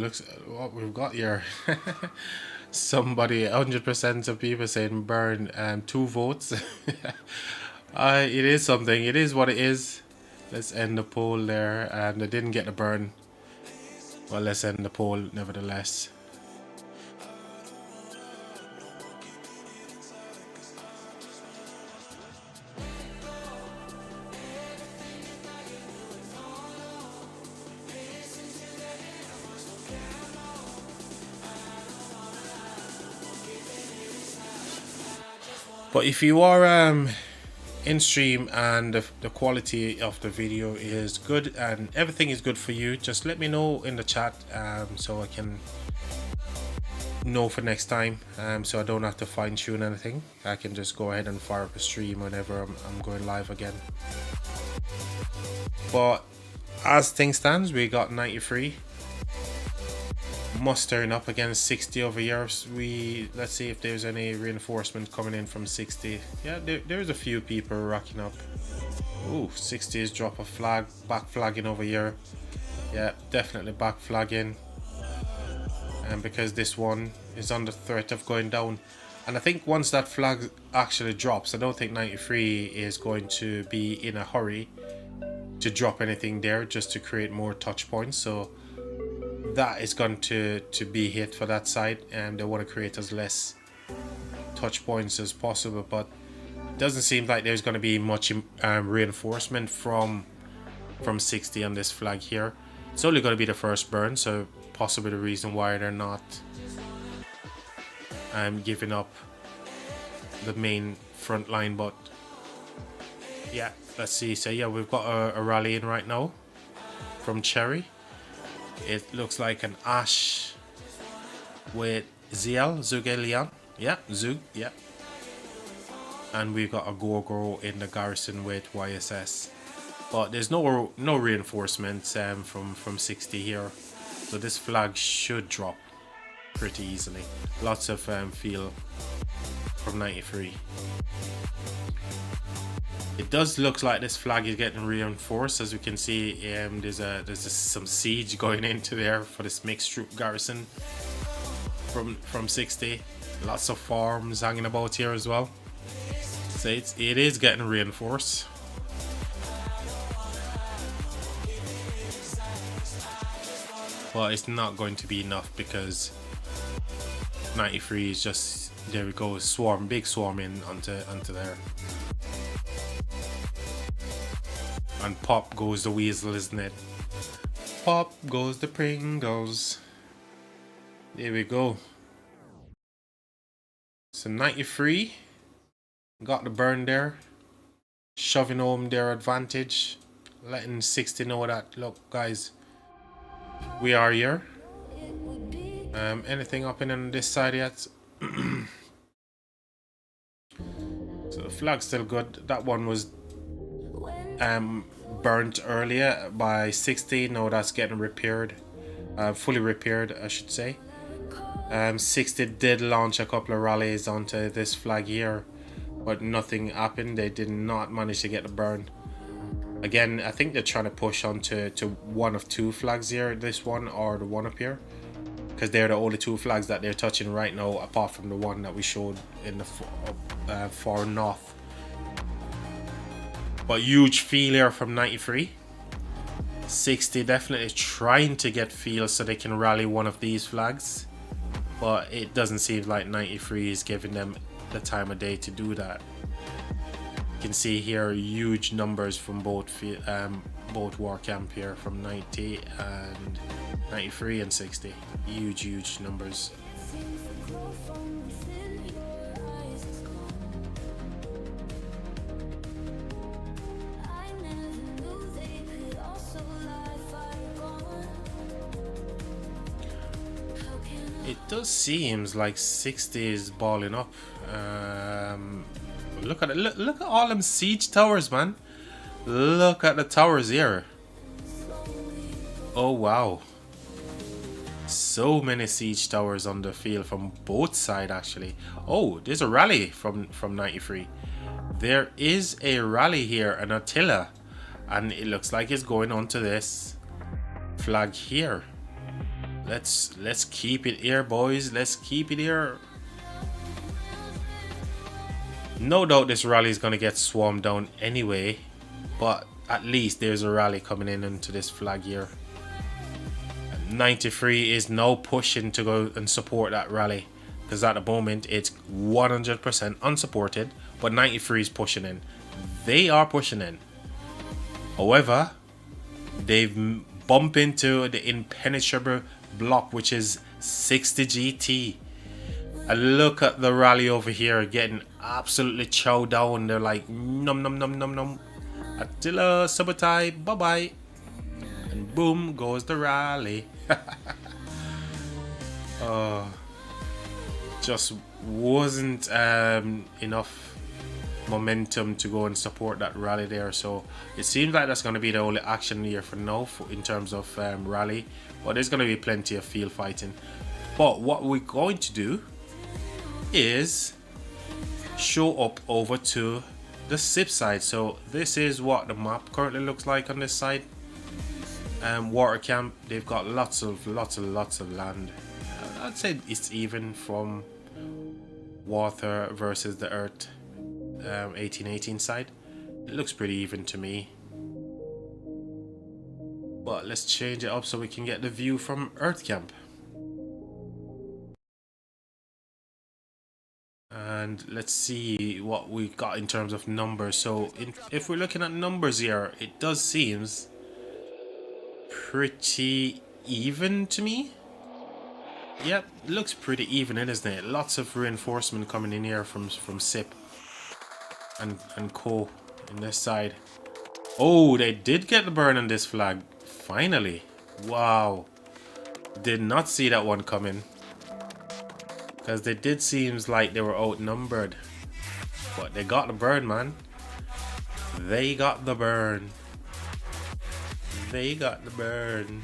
looks what we've got here. Somebody, 100% of people saying burn, 2 votes. It is something. It is what it is. Let's end the poll there, and I didn't get the burn. Well, let's end the poll nevertheless. But if you are in stream and the quality of the video is good and everything is good for you, just let me know in the chat, so I can know for next time, so I don't have to fine tune anything. I can just go ahead and fire up a stream whenever I'm going live again. But as things stands, we got 93 mustering up against 60 over here. Let's see if there's any reinforcement coming in from 60. Yeah, there's a few people rocking up. Ooh, 60 is drop a flag, back flagging over here. Yeah, definitely back flagging, and because this one is under threat of going down. And I think once that flag actually drops, I don't think 93 is going to be in a hurry to drop anything there just to create more touch points. So that is going to be hit for that side, and they want to create as less touch points as possible. But it doesn't seem like there's going to be much reinforcement from 60 on this flag here. It's only going to be the first burn, so possibly the reason why they're not giving up the main front line. But yeah, let's see. So yeah, we've got a rally in right now from Cherry. It looks like an Ash with Zugelian. Yeah, Zug, yeah. And we've got a Gorgo in the garrison with YSS. But there's no reinforcements from 60 here. So this flag should drop pretty easily. Lots of feel from 93. It does look like this flag is getting reinforced. As we can see, there's some siege going into there for this mixed troop garrison from 60. Lots of farms hanging about here as well. So it is getting reinforced. But it's not going to be enough because 93 is just, there we go, swarm, big swarm in onto there. And pop goes the weasel, isn't it? Pop goes the Pringles. There we go. So 93 got the burn there, shoving home their advantage, letting 60 know that, look guys, we are here. Anything up in on this side yet? So the flag's still good. That one was burnt earlier by 60. Now that's getting repaired, fully repaired I should say. 60 did launch a couple of rallies onto this flag here, but nothing happened. They did not manage to get the burn. Again, I think they're trying to push onto one of 2 flags here, this one or the one up here, because they're the only 2 flags that they're touching right now, apart from the one that we showed in the far north. But huge feel here from 93. 60 definitely trying to get feel so they can rally one of these flags, but it doesn't seem like 93 is giving them the time of day to do that. You can see here huge numbers from both war camp here, from 90 and 93 and 60. Huge numbers. It does seems like 60 is balling up. Look at it. Look at all them siege towers, man. Look at the towers here. Oh wow. So many siege towers on the field from both sides actually. Oh, there's a rally from 93. There is a rally here, an Attila, and it looks like it's going onto this flag here. Let's keep it here, boys. Let's keep it here. No doubt this rally is gonna get swarmed down anyway, but at least there's a rally coming in into this flag here. 93 is now pushing to go and support that rally, because at the moment it's 100% unsupported, but 93 is pushing in. They are pushing in. However, they've bumped into the impenetrable block, which is 60 GT. And look at the rally over here getting absolutely chowed down. They're like num num num num num. Attila Subotai, bye bye. And boom goes the rally. Just wasn't enough momentum to go and support that rally there. So it seems like that's going to be the only action here for now in terms of rally. But there's going to be plenty of field fighting. But what we're going to do is show up over to the SIP side. So this is what the map currently looks like on this side. Water camp, they've got lots of land. I'd say it's even from water versus the earth 1818 side. It looks pretty even to me. But let's change it up so we can get the view from earth camp. And let's see what we got in terms of numbers. So if we're looking at numbers here, it does seems pretty even to me. Yep, it looks pretty even, isn't it? Lots of reinforcement coming in here from SIP and co in this side. Oh, they did get the burn on this flag. Finally. Wow. Did not see that one coming. Because they did seems like they were outnumbered. But they got the burn, man. They got the burn. They got the burn.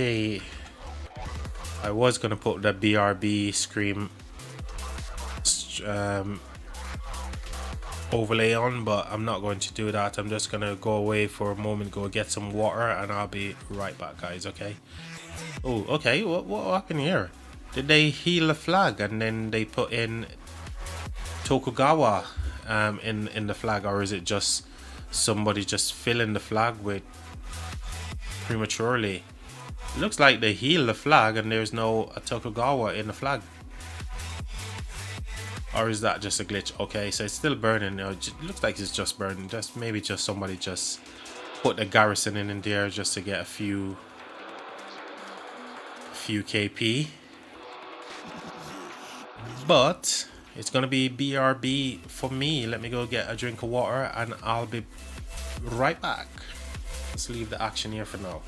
Okay, I was gonna put the BRB Scream overlay on, but I'm not going to do that. I'm just gonna go away for a moment, go get some water, and I'll be right back, guys. Okay. Oh, okay. What happened here? Did they heal the flag and then they put in Tokugawa in the flag, or is it just somebody just filling the flag with prematurely? It looks like they heal the flag and there's no Tokugawa in the flag. Or is that just a glitch? Okay, so it's still burning. It looks like it's just burning. Maybe somebody just put the garrison in there just to get a few KP. But it's gonna be BRB for me. Let me go get a drink of water and I'll be right back. Let's leave the action here for now.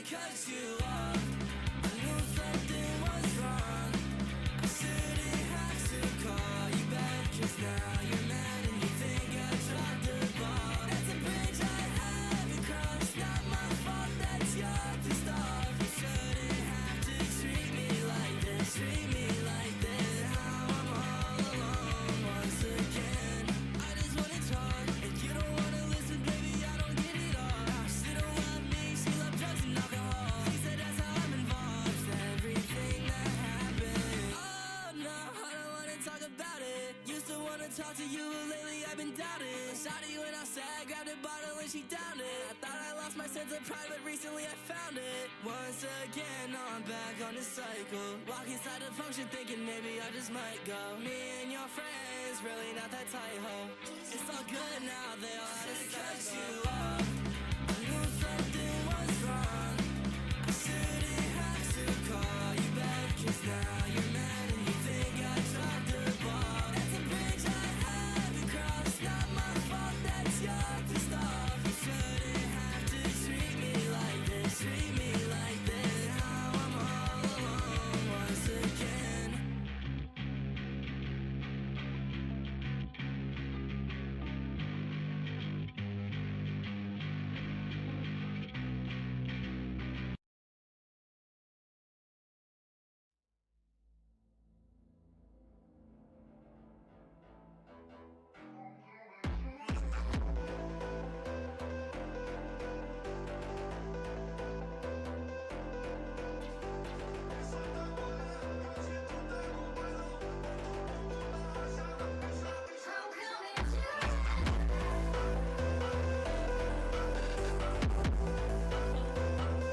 Cut you off. I knew something was wrong. I shouldn't have to call you back, 'cause now you're mad and you think I dropped the ball. That's a bridge I had to cross. Not my fault that you're pissed off. You shouldn't have to treat me like this. Treat me like this. down it. I thought I lost my sense of pride, but recently I found it. Once again, now I'm back on this cycle. Walk inside the function thinking maybe I just might go. Me and your friends, really not that tight, ho. It's all good now, they all had to cut you off. I knew something was wrong. I shouldn't have to call you back, 'cause now you're mad and you think I dropped the ball. That's a bridge I had to cross, not my fault, that's your pissed off. You shouldn't have to treat me like this, treat me like this. Now I'm all alone once again.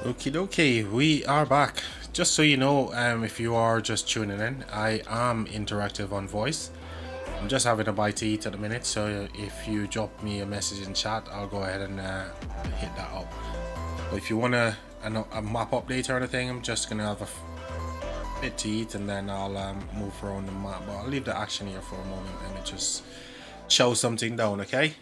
Okie dokie, we are back. Just so you know, if you are just tuning in, I am interactive on voice. I'm just having a bite to eat at the minute, so if you drop me a message in chat, I'll go ahead and hit that up. But if you want a map update or anything, I'm just gonna have a bit to eat and then I'll move around the map. But I'll leave the action here for a moment and it just show something down, okay?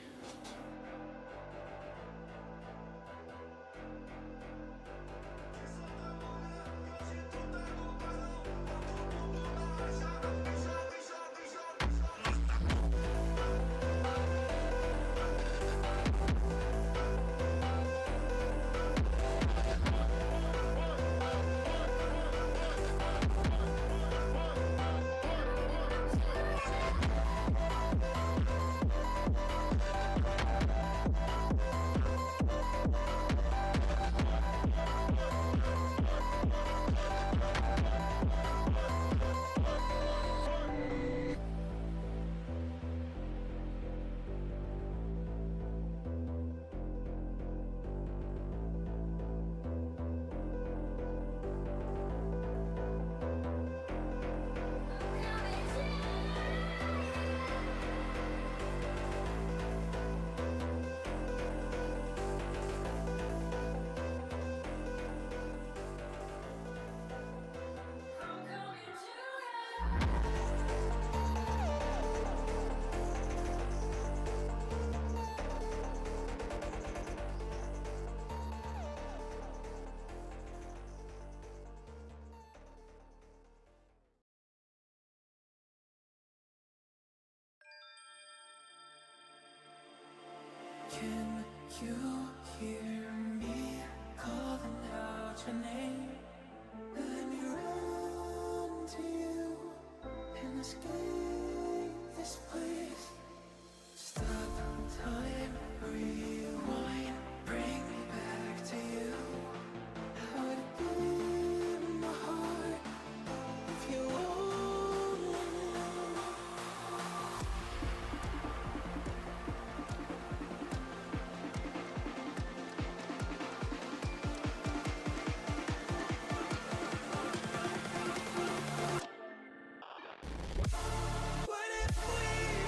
Can you hear me calling out your name? Let me run to you and escape this place. Stop time, rewind, bring me back to you. How would it be in my heart if you only knew? What if we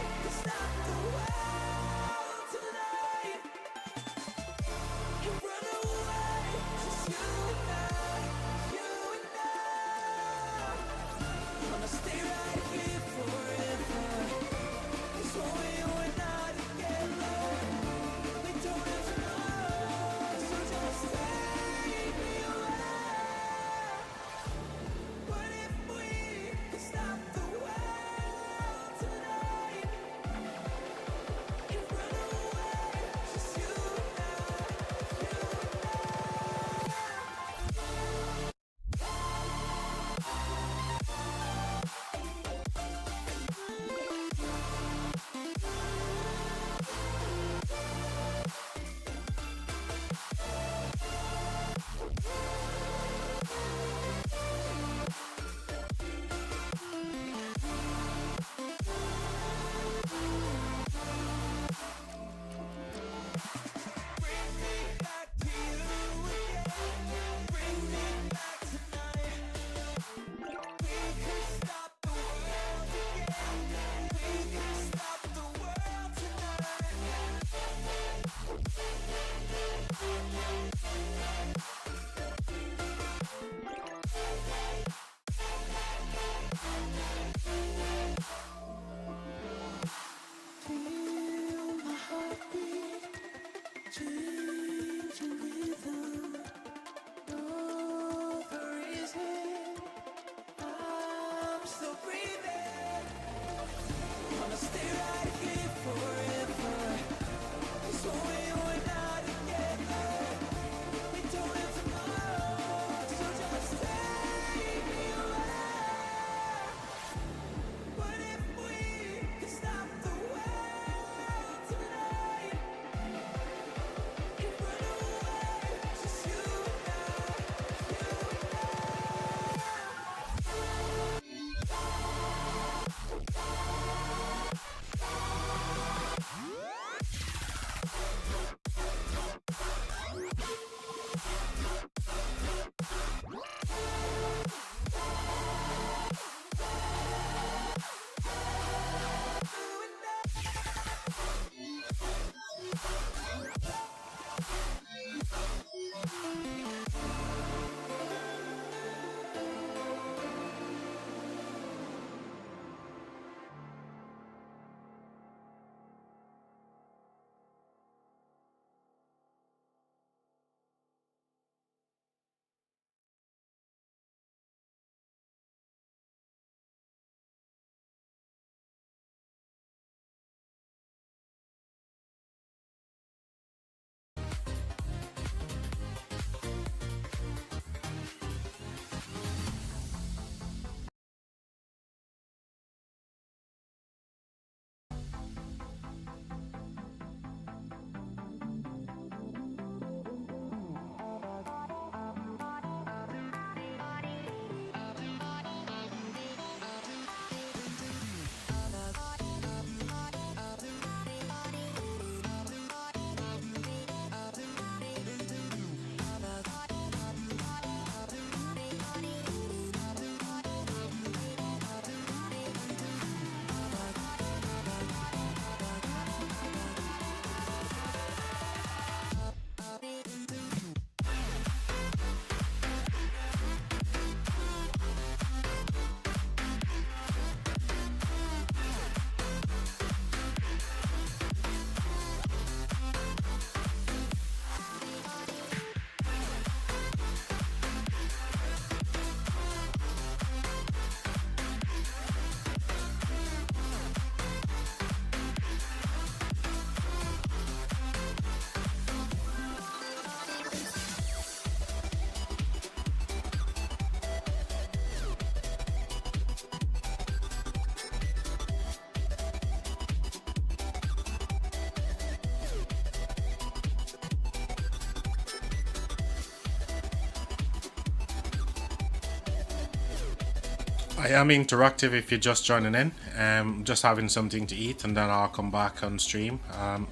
I am interactive if you're just joining in. Just having something to eat, and then I'll come back on stream. I'm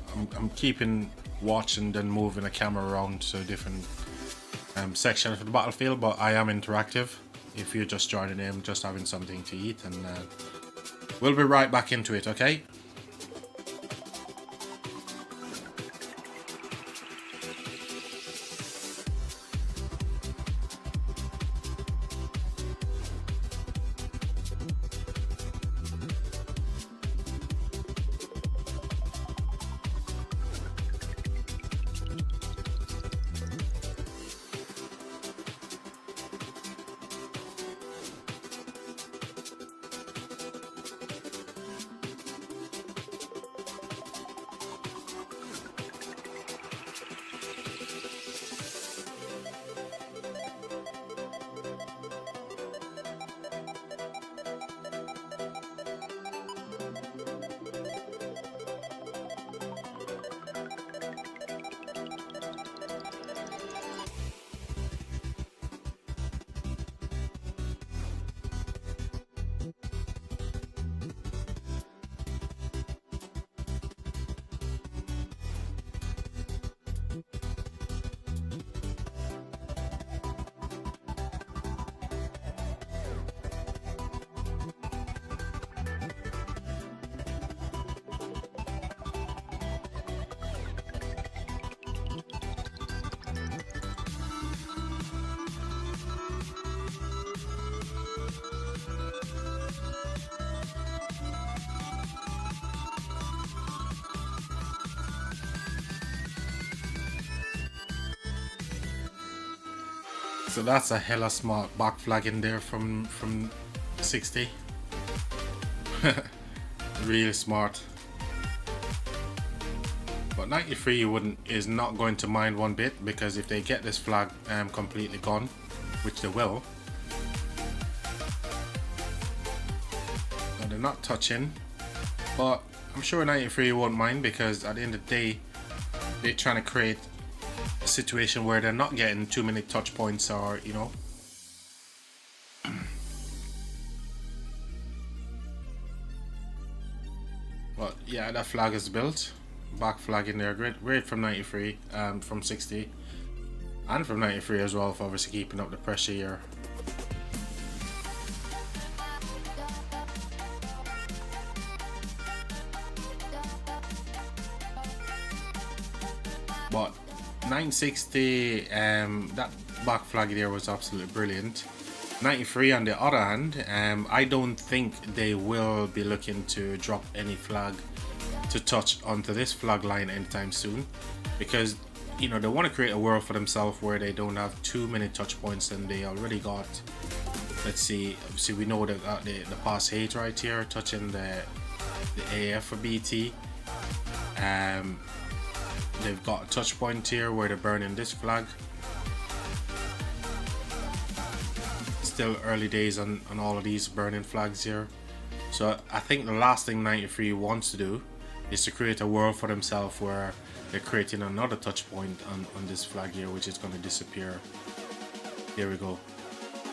keeping watch and then moving the camera around to different sections of the battlefield, but I am interactive. If you're just joining in, just having something to eat, and we'll be right back into it, okay? So that's a hella smart back flag in there from 60. Really smart. But 93 is not going to mind one bit, because if they get this flag completely gone, which they will, so they're not touching. But I'm sure 93 won't mind, because at the end of the day, they're trying to create a situation where they're not getting too many touch points, or you know. But yeah, that flag is built. Back flag in there, great from 93, from 60, and from 93 as well, for obviously keeping up the pressure here. But 960, that back flag there was absolutely brilliant. 93 on the other hand, I don't think they will be looking to drop any flag to touch onto this flag line anytime soon, because you know they want to create a world for themselves where they don't have too many touch points, and they already got, let's see, we know they got the pass 8 right here touching the AF for BT. They've got a touch point here where they're burning this flag. Still early days on all of these burning flags here. So I think the last thing 93 wants to do is to create a world for themselves where they're creating another touch point on this flag here, which is going to disappear. There we go.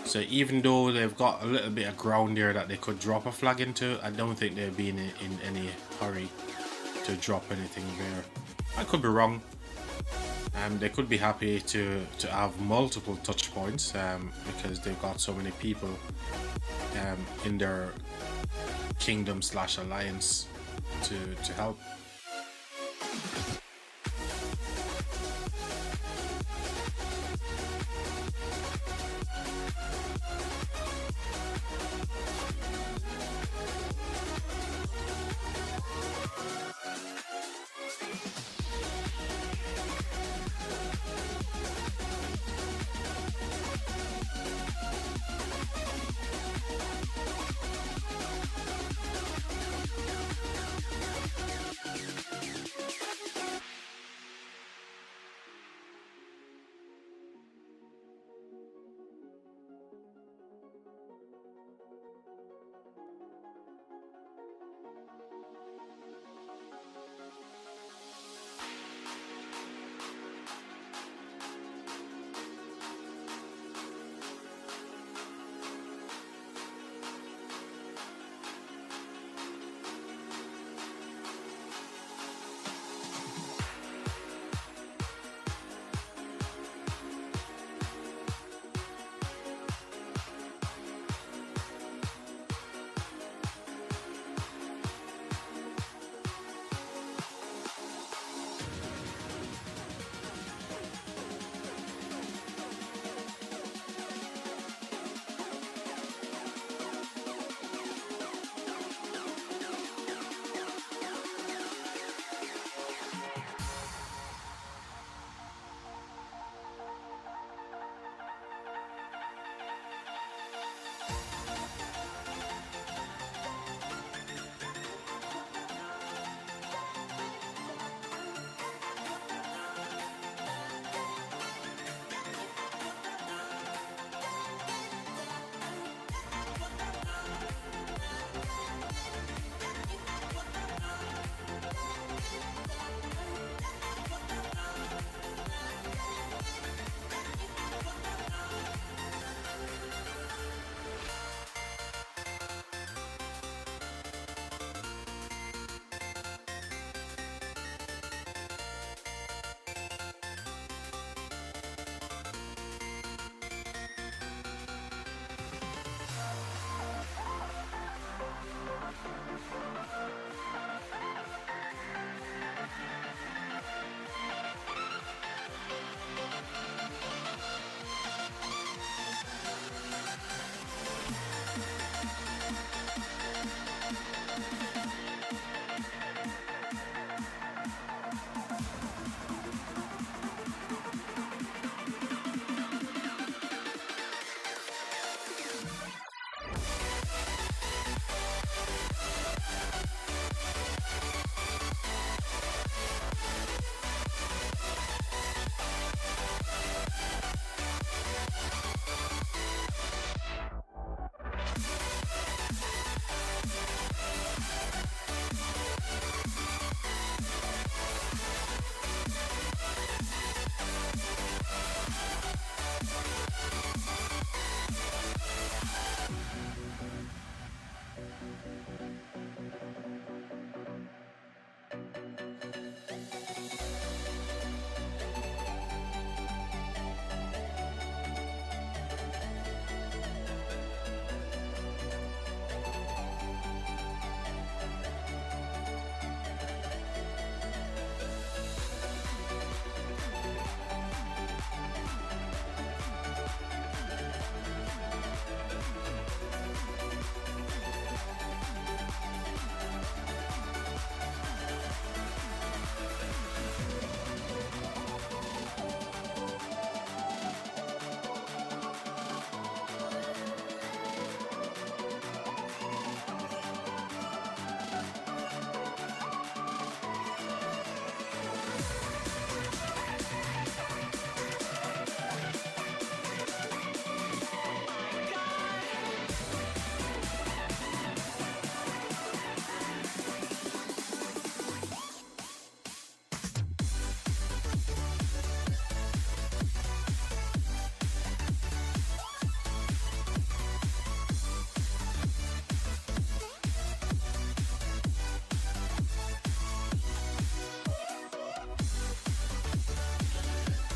So even though they've got a little bit of ground there that they could drop a flag into, I don't think they'll be in any hurry to drop anything there. I could be wrong. They could be happy to have multiple touch points, because they've got so many people in their kingdom / alliance to help.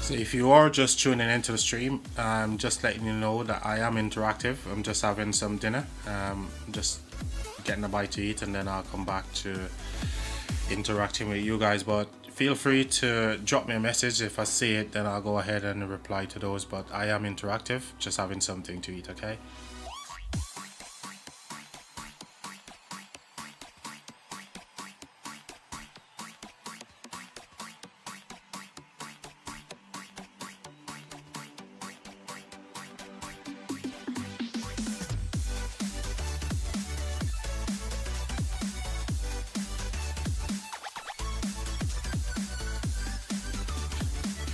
So if you are just tuning into the stream, I'm just letting you know that I am interactive. I'm just having some dinner, just getting a bite to eat, and then I'll come back to interacting with you guys. But feel free to drop me a message. If I see it, then I'll go ahead and reply to those. But I am interactive, just having something to eat, okay?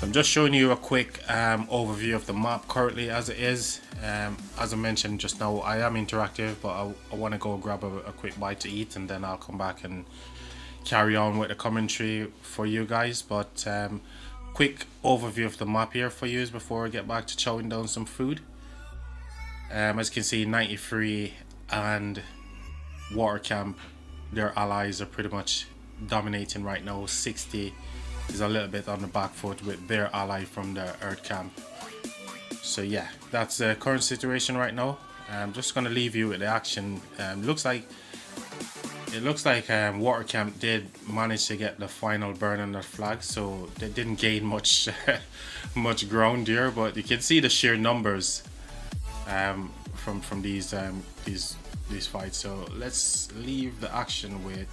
I'm just showing you a quick overview of the map currently as it is. As I mentioned just now, I am interactive, but I want to go grab a quick bite to eat, and then I'll come back and carry on with the commentary for you guys. But quick overview of the map here for you before I get back to chowing down some food. As you can see, 93 and Water Camp, their allies, are pretty much dominating right now. 60 is a little bit on the back foot with their ally from the Earth Camp. So yeah, that's the current situation right now. I'm just gonna leave you with the action. It looks like Water Camp did manage to get the final burn on their flag, so they didn't gain much much ground here, but you can see the sheer numbers from these fights. So let's leave the action with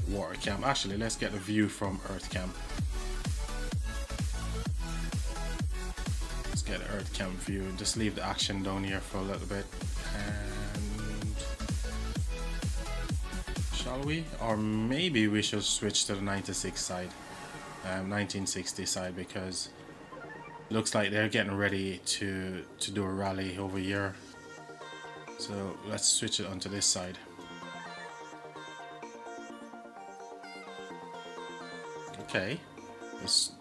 Water Camp. Actually, let's get the view from Earth Camp. Let's get the Earth Camp view and just leave the action down here for a little bit. And shall we? Or maybe we should switch to the 96 side, 1960 side, because it looks like they're getting ready to do a rally over here. So let's switch it onto this side. Okay, that's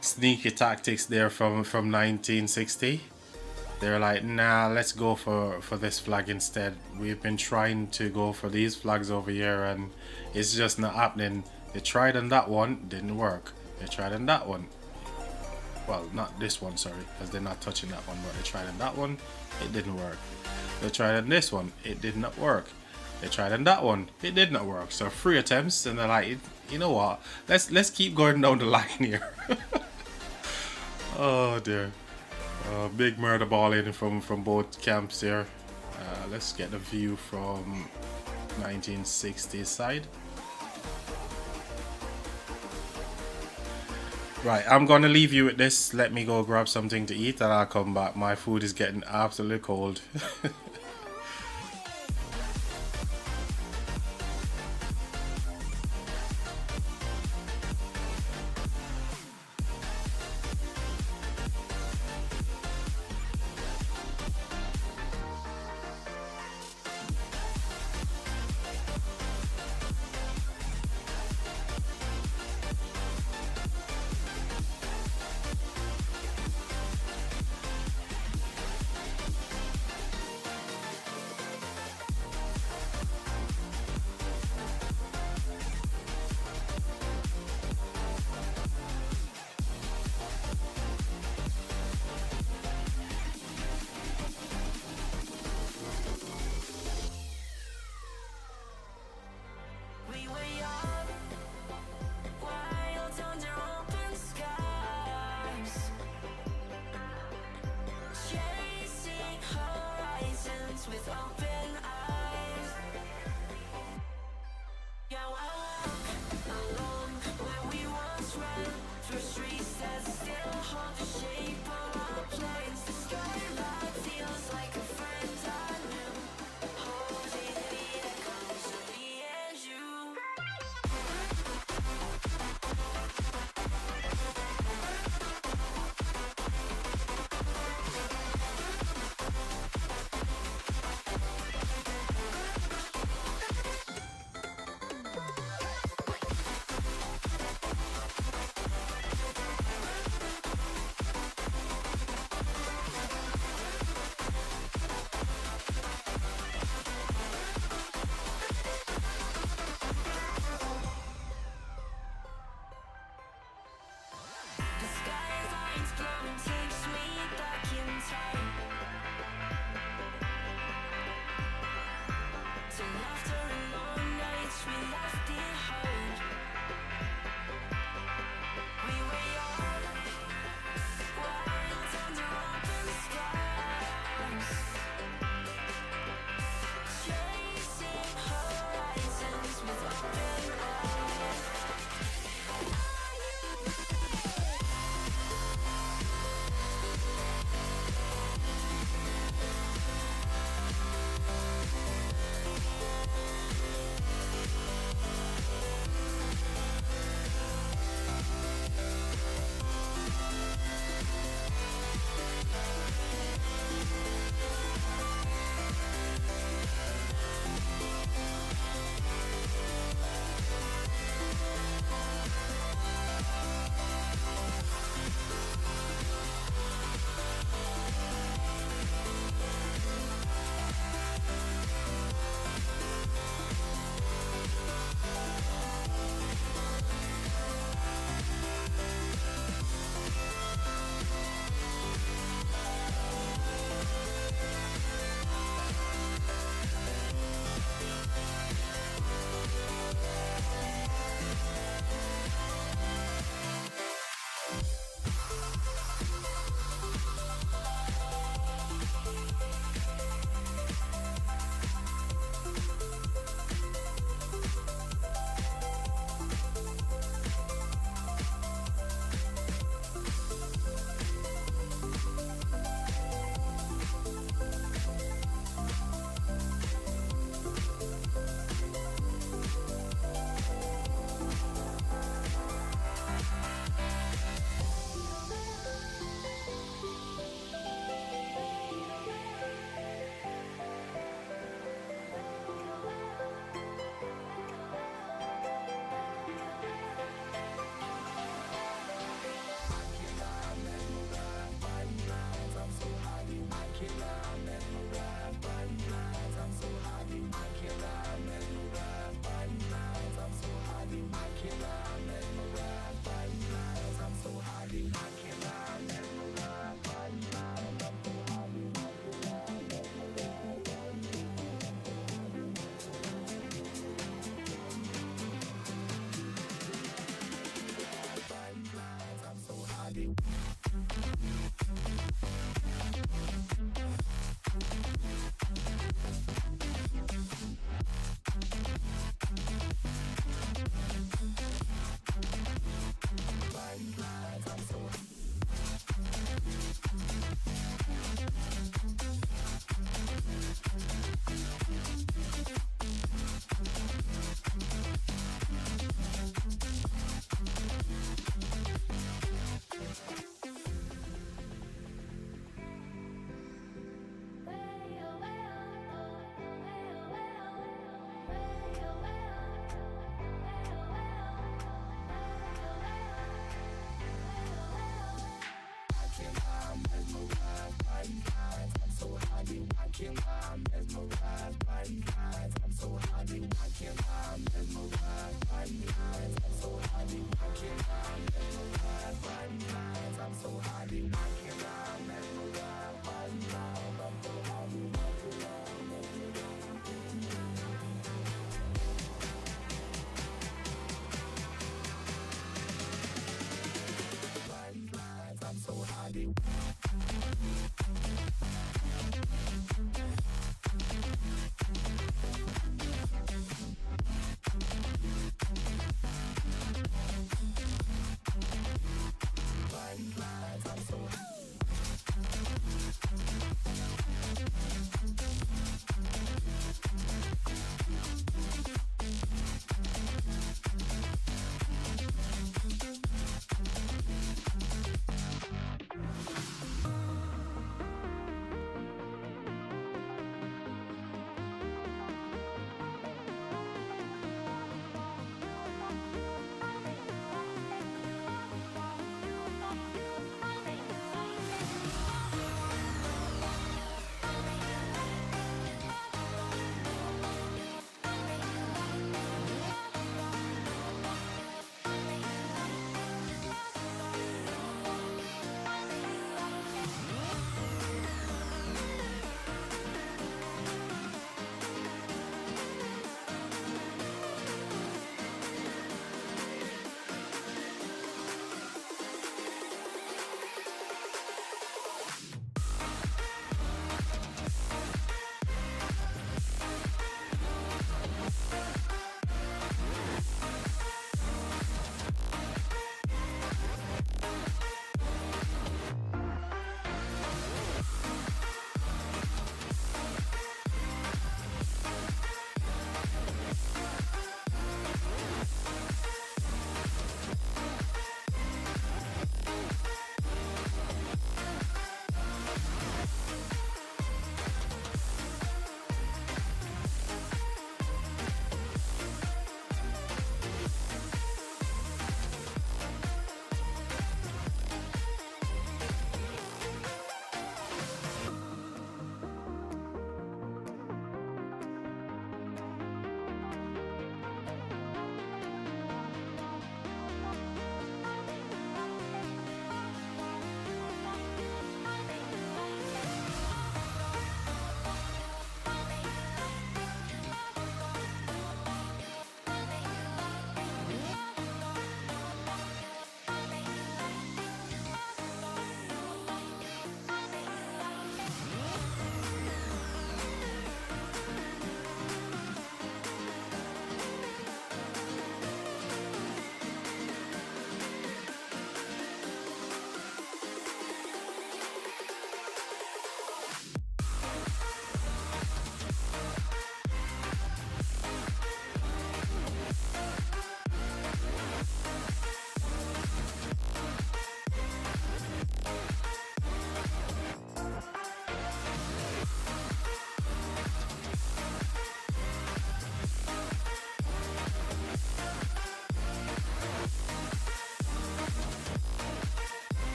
sneaky tactics there from 1960. They're like, nah, let's go for this flag instead. We've been trying to go for these flags over here, and it's just not happening. They tried on that one, didn't work. They tried on that one. Well, not this one, sorry, because they're not touching that one. But they tried on that one, it didn't work. They tried on this one, it did not work. They tried on that one, it did not work. So 3 attempts, and they're like, you know what? Let's keep going down the line here. Oh dear. Big murder ball in from both camps here. Let's get the view from 1960 side. Right, I'm gonna leave you with this. Let me go grab something to eat, and I'll come back. My food is getting absolutely cold. flowing takes me back in time to laughter and long nights we left behind. We were young, wide under open skies, chasing horizons with open eyes. Are you ready?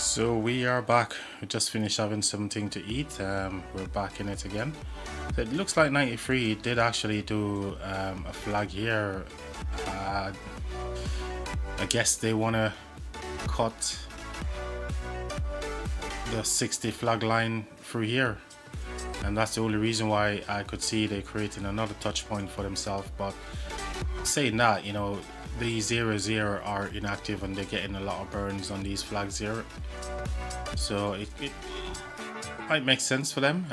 So we are back. We just finished having something to eat. We're back in it again. So it looks like 93 did actually do a flag here. I guess they want to cut the 60 flag line through here, and that's the only reason why I could see they creating another touch point for themselves. But saying that, you know, these 0-0 are inactive and they're getting a lot of burns on these flags here, so it might make sense for them.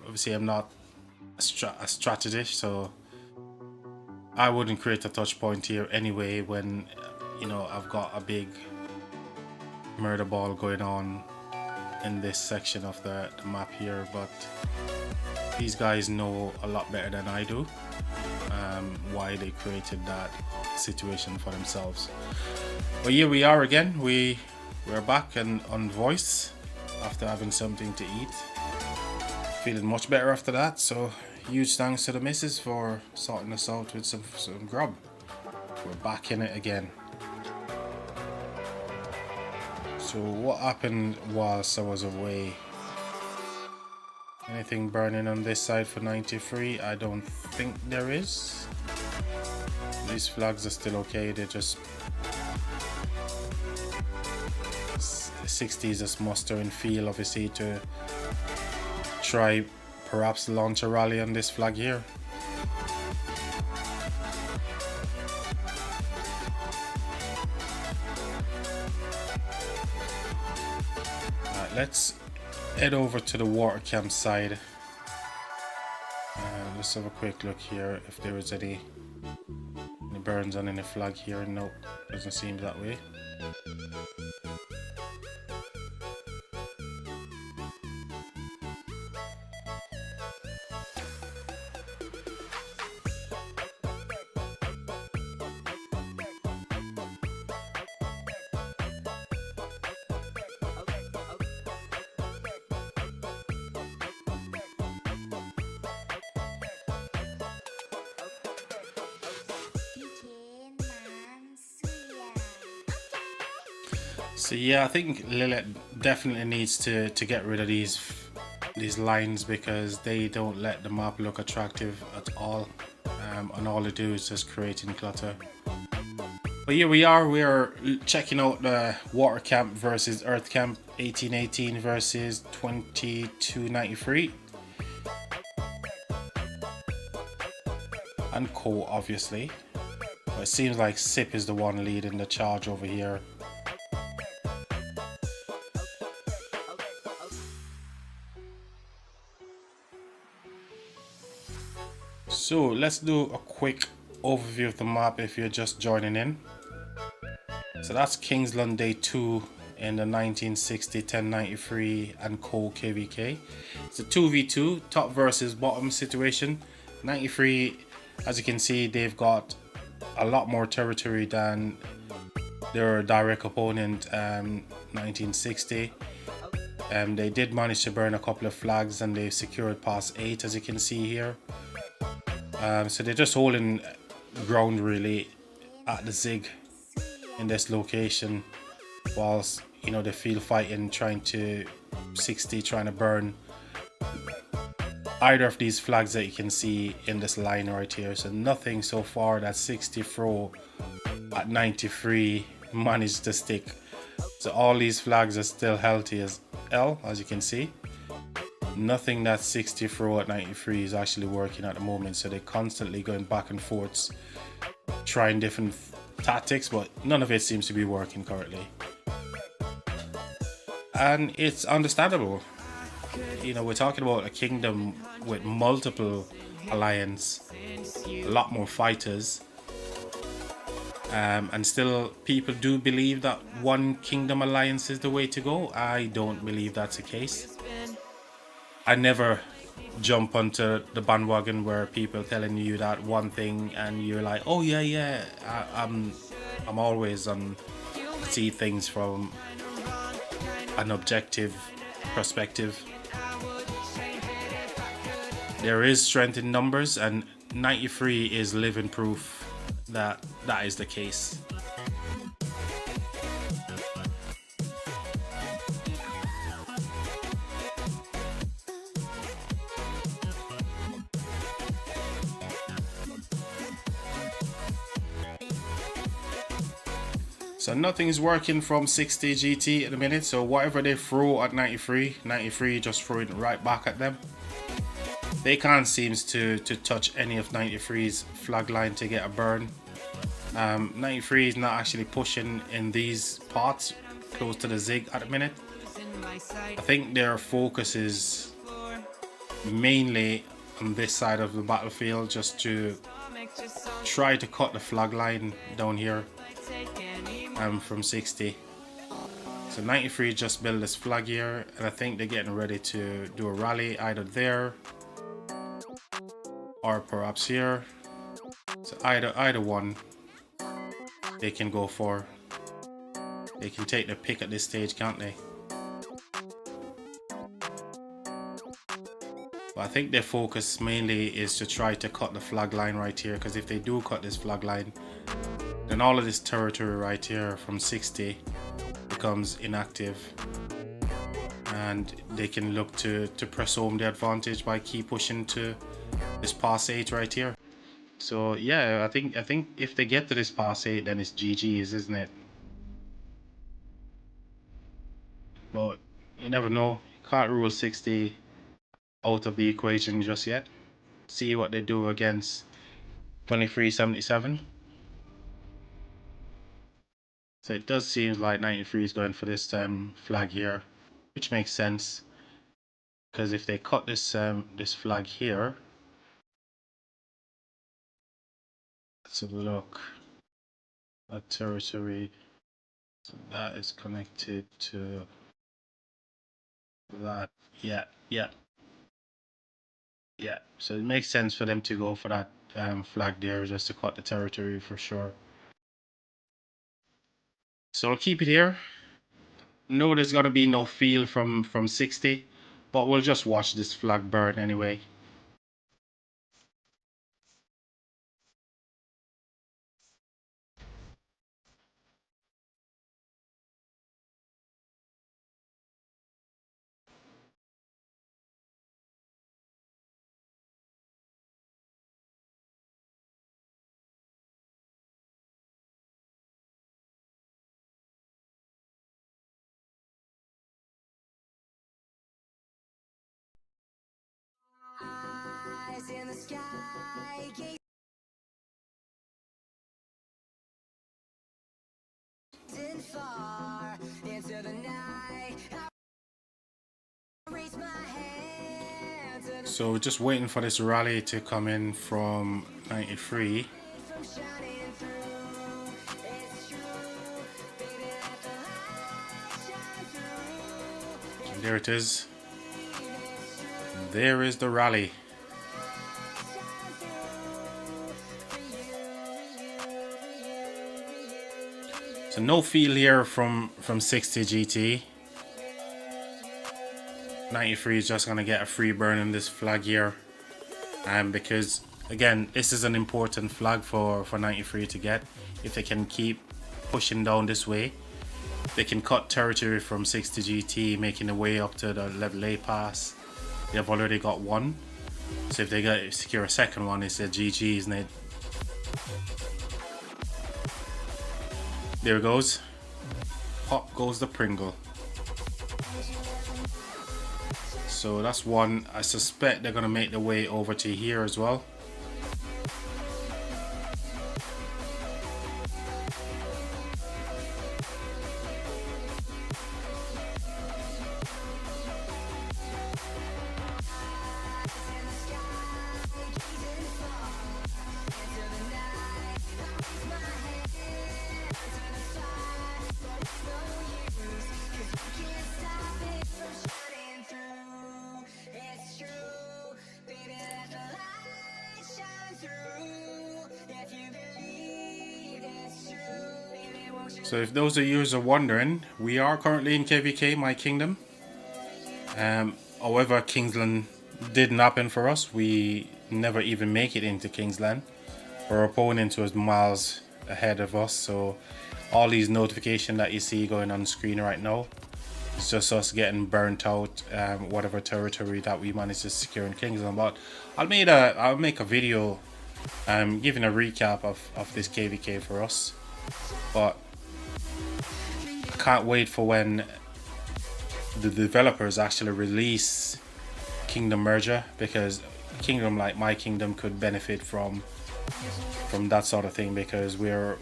Obviously I'm not a strategist, so I wouldn't create a touch point here anyway when, you know, I've got a big murder ball going on in this section of the map here. But these guys know a lot better than I do why they created that situation for themselves. But here we are again. We're back and on voice after having something to eat. Feeling much better after that, so huge thanks to the missus for sorting us out with some grub. We're back in it again. So what happened whilst I was away? Anything burning on this side for 93? I don't think there is. These flags are still okay. They're just 60s just mustering feel, obviously, to try perhaps launch a rally on this flag here. Let's head over to the water camp side. Let's have a quick look here if there is any burns on any flag here. No, doesn't seem that way. So yeah, I think Lilith definitely needs to get rid of these lines because they don't let the map look attractive at all, and all they do is just creating clutter. But here we are checking out the water camp versus earth camp, 1818 versus 2293, and Co, obviously. But it seems like Sip is the one leading the charge over here. So let's do a quick overview of the map if you're just joining in. So that's Kingsland Day 2 in the 1960-1093 and Co KVK. It's a 2v2 top versus bottom situation. 93, as you can see, they've got a lot more territory than their direct opponent, 1960. They did manage to burn a couple of flags and they've secured past 8, as you can see here. So they're just holding ground really at the Zig in this location, whilst, you know, they feel fighting, trying to burn either of these flags that you can see in this line right here. So nothing so far that 60 throw at 93 managed to stick. So all these flags are still healthy as L, as you can see. Nothing that 60 throw at 93 is actually working at the moment, so they're constantly going back and forth trying different tactics, but none of it seems to be working currently, and it's understandable. You know, we're talking about a kingdom with multiple alliance, a lot more fighters, and still people do believe that one kingdom alliance is the way to go. I don't believe that's the case. I never jump onto the bandwagon where people telling you that one thing and you're like, oh yeah, I'm always on see things from an objective perspective. There is strength in numbers, and 93 is living proof that that is the case. So nothing is working from 60 GT at the minute. So whatever they throw at 93, 93 just throw it right back at them. They can't seem to touch any of 93's flag line to get a burn. 93 is not actually pushing in these parts close to the zig at the minute. I think their focus is mainly on this side of the battlefield, just to try to cut the flag line down here from 60. So 93 just built this flag here, and I think they're getting ready to do a rally either there or perhaps here. So either one they can go for. They can take their pick at this stage, can't they? But I think their focus mainly is to try to cut the flag line right here, because if they do cut this flag line, then all of this territory right here from 60 becomes inactive, and they can look to press home the advantage by keep pushing to this pass 8 right here. So yeah, I think if they get to this pass 8, then it's GG's, isn't it? But you never know. Can't rule 60 out of the equation just yet. See what they do against 2377. So it does seem like 93 is going for this flag here, which makes sense, because if they cut this this flag here, let's have a look. That territory, so that is connected to that. Yeah. So it makes sense for them to go for that flag there, just to cut the territory for sure. So I'll keep it here. No, there's gonna be no feel from 60, but we'll just watch this flag burn anyway. Eyes in the sky, gazing far into the night. I raise my hand to the So just waiting for this rally to come in from 93. from shining through. It's true, baby, let the light shine through. And there it is. There is the rally. So no feel here from 60 GT. 93 is just gonna get a free burn in this flag here, because again, this is an important flag for 93 to get. If they can keep pushing down this way, they can cut territory from 60 GT, making their way up to the level A pass. They've already got one, so if they secure a second one, it's a GG, isn't it? There it goes. Pop goes the Pringle. So that's one. I suspect they're gonna make their way over to here as well. So if those of you are wondering, we are currently in KVK, my kingdom. However, Kingsland didn't happen for us. We never even make it into Kingsland. Our opponent was miles ahead of us, so all these notifications that you see going on screen right now, it's just us getting burnt out, whatever territory that we managed to secure in Kingsland. But I'll make a video giving a recap of this KVK for us. But can't wait for when the developers actually release Kingdom Merger, because Kingdom like My Kingdom could benefit from that sort of thing, because we're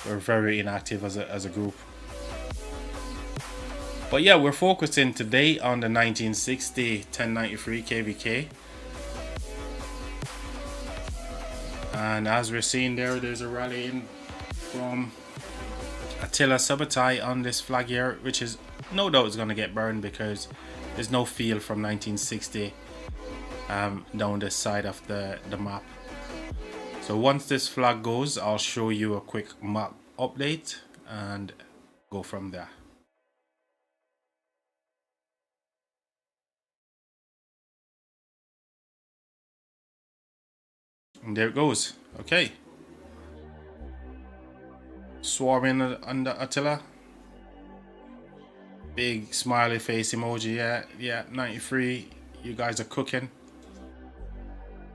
very inactive as a group. But yeah, we're focusing today on the 1960 1093 KVK. And as we're seeing there's a rally in from Attila Subotai on this flag here, which is no doubt is going to get burned because there's no field from 1960 down this side of the map. So once this flag goes, I'll show you a quick map update and go from there. And there it goes. Okay. Swarming under Attila. Big smiley face emoji. Yeah, 93. You guys are cooking.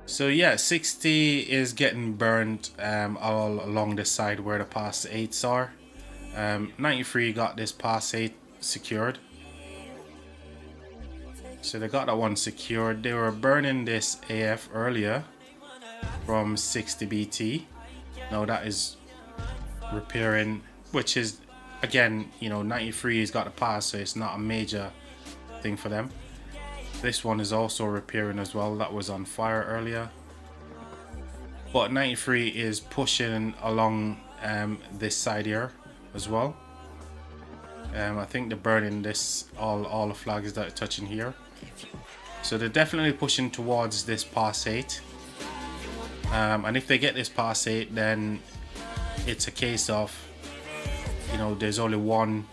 So yeah, 60 is getting burned all along the side where the past 8s are. 93 got this past 8 secured. So they got that one secured. They were burning this AF earlier from 60 BT. Now that is repairing, which is again, you know, 93 has got a pass, so it's not a major thing for them. This one is also repairing as well. That was on fire earlier, but 93 is pushing along this side here as well. I think they're burning this all the flags that are touching here, so they're definitely pushing towards this pass 8. And if they get this pass 8, then it's a case of, you know, there's only one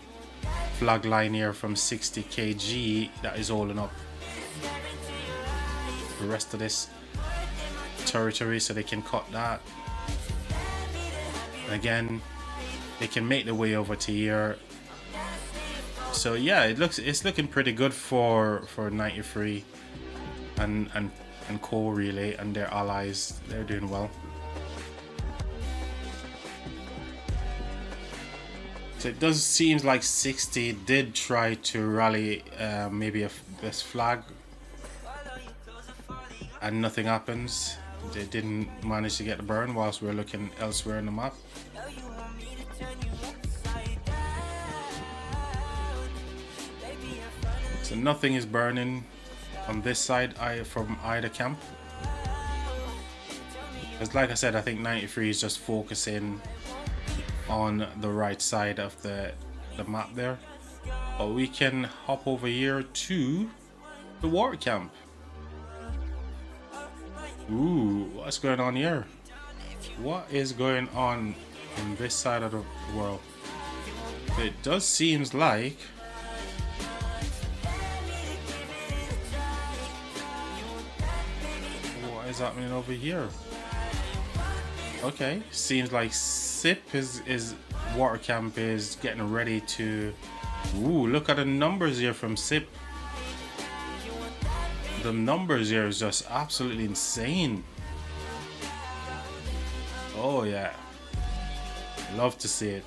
flag line here from 60 kg that is holding up the rest of this territory, so they can cut that. And again, they can make their way over to here. So yeah, it's looking pretty good for 93 and Co really, and their allies. They're doing well. So it does seems like 60 did try to rally maybe this flag, and nothing happens. They didn't manage to get the burn whilst we're looking elsewhere in the map. So nothing is burning on this side from either camp. Because like I said, I think 93 is just focusing on the right side of the map there. But we can hop over here to the war camp. Ooh, what's going on here? What is going on in this side of the world? It does seems like what is happening over here? Okay, seems like SIP is water camp is getting ready to. Ooh, look at the numbers here from SIP. The numbers here is just absolutely insane. Oh yeah, love to see it.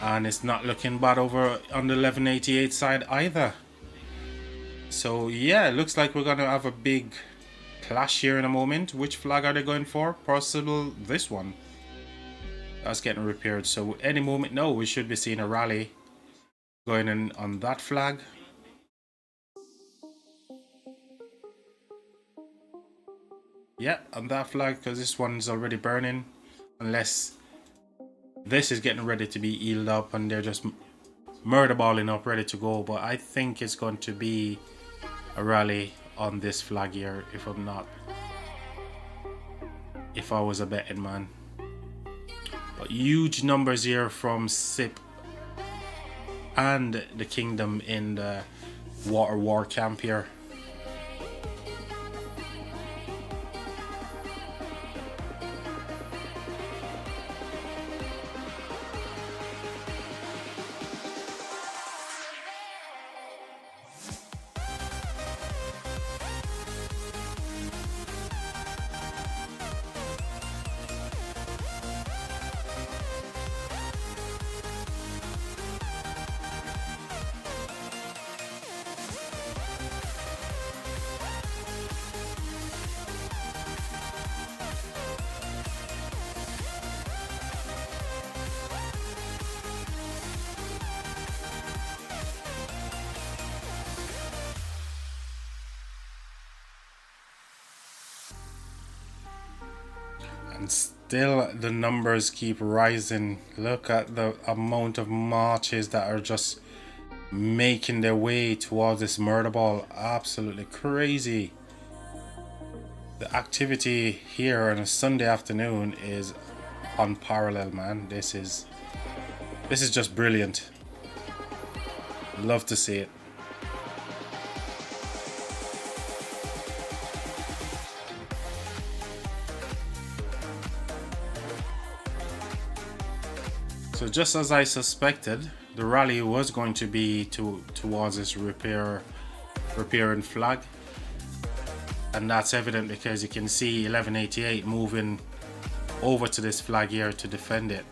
And it's not looking bad over on the 1188 side either. So yeah, it looks like we're gonna have a big clash here in a moment. Which flag are they going for? Possible this one. That's getting repaired. So any moment now we should be seeing a rally going in on that flag. Yeah, on that flag, because this one's already burning. Unless this is getting ready to be healed up and they're just murder balling up ready to go. But I think it's going to be a rally on this flag here, if I was a betting man. But huge numbers here from SIP and the Kingdom in the water war camp here. And still the numbers keep rising. Look at the amount of marches that are just making their way towards this murder ball. Absolutely crazy. The activity here on a Sunday afternoon is unparalleled, man. This is just brilliant. Love to see it. So just as I suspected, the rally was going to be towards this repairing flag, and that's evident because you can see 1188 moving over to this flag here to defend it.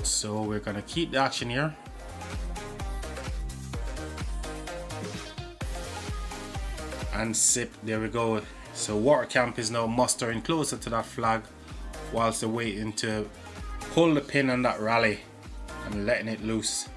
So we're gonna keep the action here. And SIP, there we go. So Water Camp is now mustering closer to that flag whilst they're waiting to pull the pin on that rally and letting it loose.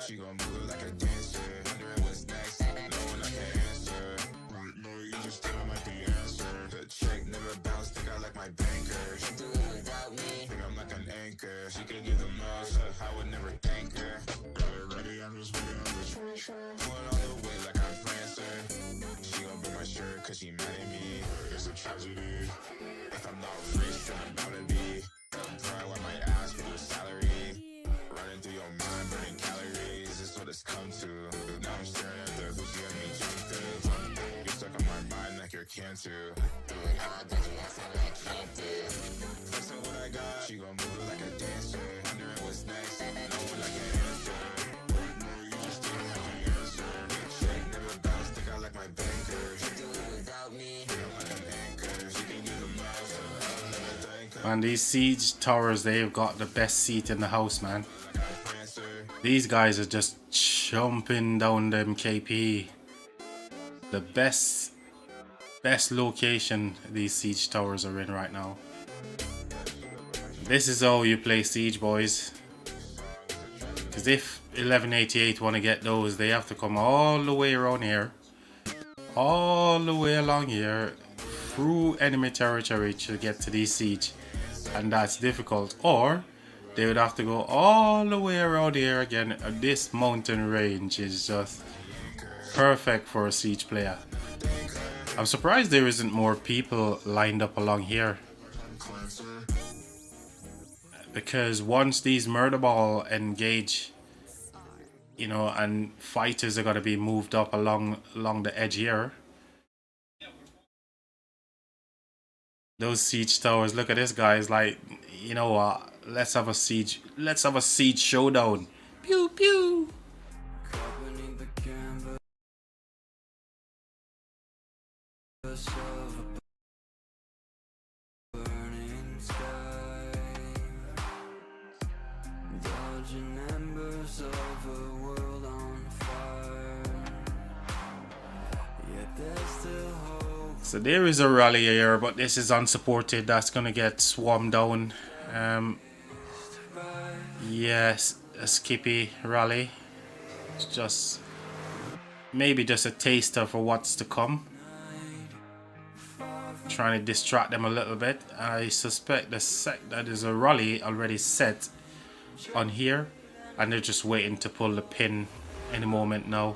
She gon' move like a dancer. Wondering what's next. No one I can answer. Right now, you just still like the answer. The check never bounced. Think I like my banker. She do it without me. Think I'm like an anchor. She could give the most. I would never thank her. Got it ready. I'm just waiting on the transfer. Pulling all the way like I'm Francer. She gon' break my shirt 'cause she mad at me. It's a tragedy. If I'm not rich, then I'm bound to be. Pride why my ass for your salary. Running through your mind, burning calories. This is what it's come to. Now I'm staring at the hoops you got me jumped through. You're stuck on my mind like you're cancer. Doing all that you have like cancer. Flexing what I got. She gon' move like a dancer. Wondering what's next. No one like an answer. Right now you just don't have an answer. Big check never bounce. Think I like my banker. She do it without me. Think I'm like an anchor. She can give the most. I'll never thank her. And these siege towers, they've got the best seat in the house, man. These guys are just jumping down them KP. The best location these siege towers are in right now. This is how you play siege, boys. Because if 1188 want to get those, they have to come all the way around here, all the way along here, through enemy territory to get to these siege, and that's difficult. Or they would have to go all the way around here again. This mountain range is just perfect for a siege player. I'm surprised there isn't more people lined up along here, because once these murder ball engage, you know, and fighters are going to be moved up along the edge here. Those siege towers, look at this, guys. Like, you know what? Let's have a siege showdown. Pew pew. Beneath the canvas of a burning sky, dodging embers of a world on fire. Yet there's still hope. So there is a rally here, but this is unsupported. That's gonna get swarmed down. Yes, a Skippy rally. It's just maybe just a taster for what's to come. Trying to distract them a little bit. I suspect that there's a rally already set on here, and they're just waiting to pull the pin any moment now.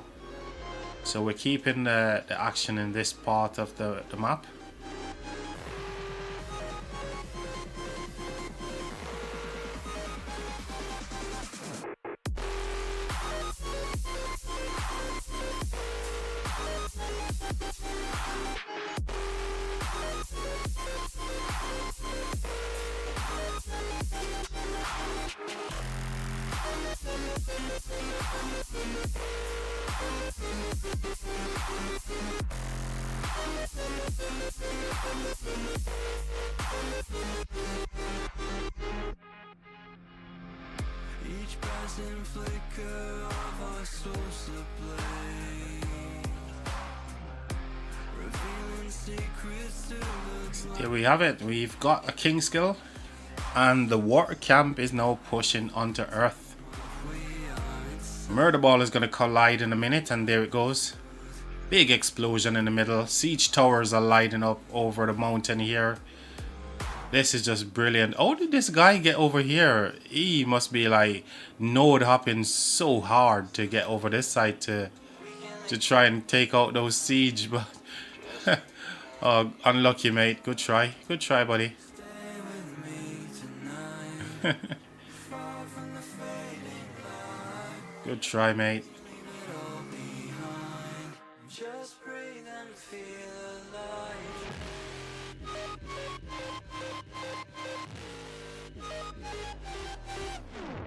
So we're keeping the action in this part of the map. constant flicker of our souls to play, revealing secrets to the Here we have it. We've got a king skill, and the water camp is now pushing onto Earth. Murder Ball is going to collide in a minute, and there it goes. Big explosion in the middle. Siege towers are lighting up over the mountain here. This is just brilliant. How did this guy get over here? He must be like node hopping so hard to get over this side to try and take out those siege. But oh, unlucky, mate. Good try. Good try, buddy. Good try, mate. just breathe and feel alive.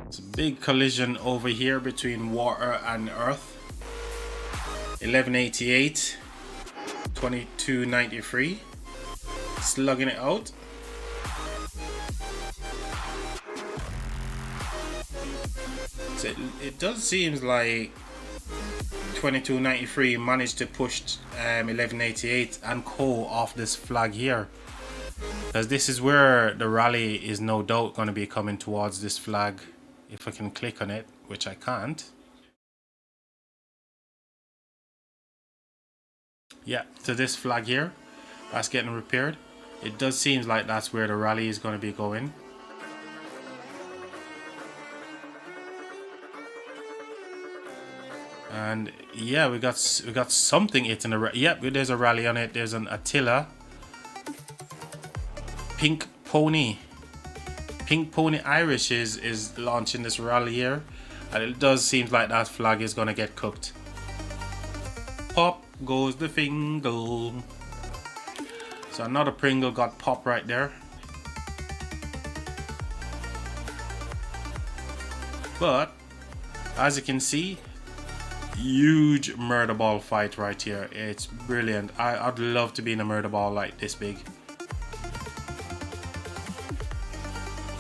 It's a big collision over here between water and earth. 1188, 2293. Slugging it out. So it does seem like 2293 managed to push 1188 and Co off this flag here, because this is where the rally is no doubt going to be coming towards this flag. If I can click on it, which I can't. Yeah, to this flag here, that's getting repaired. It does seem like that's where the rally is going to be going. And yeah, we got something hitting a yep, there's a rally on it. There's an Attila. Pink Pony Irish is launching this rally here, and it does seem like that flag is gonna get cooked. Pop goes the Fingal. So another Pringle got popped right there. But as you can see, huge murder ball fight right here. It's brilliant. I'd love to be in a murder ball like this big.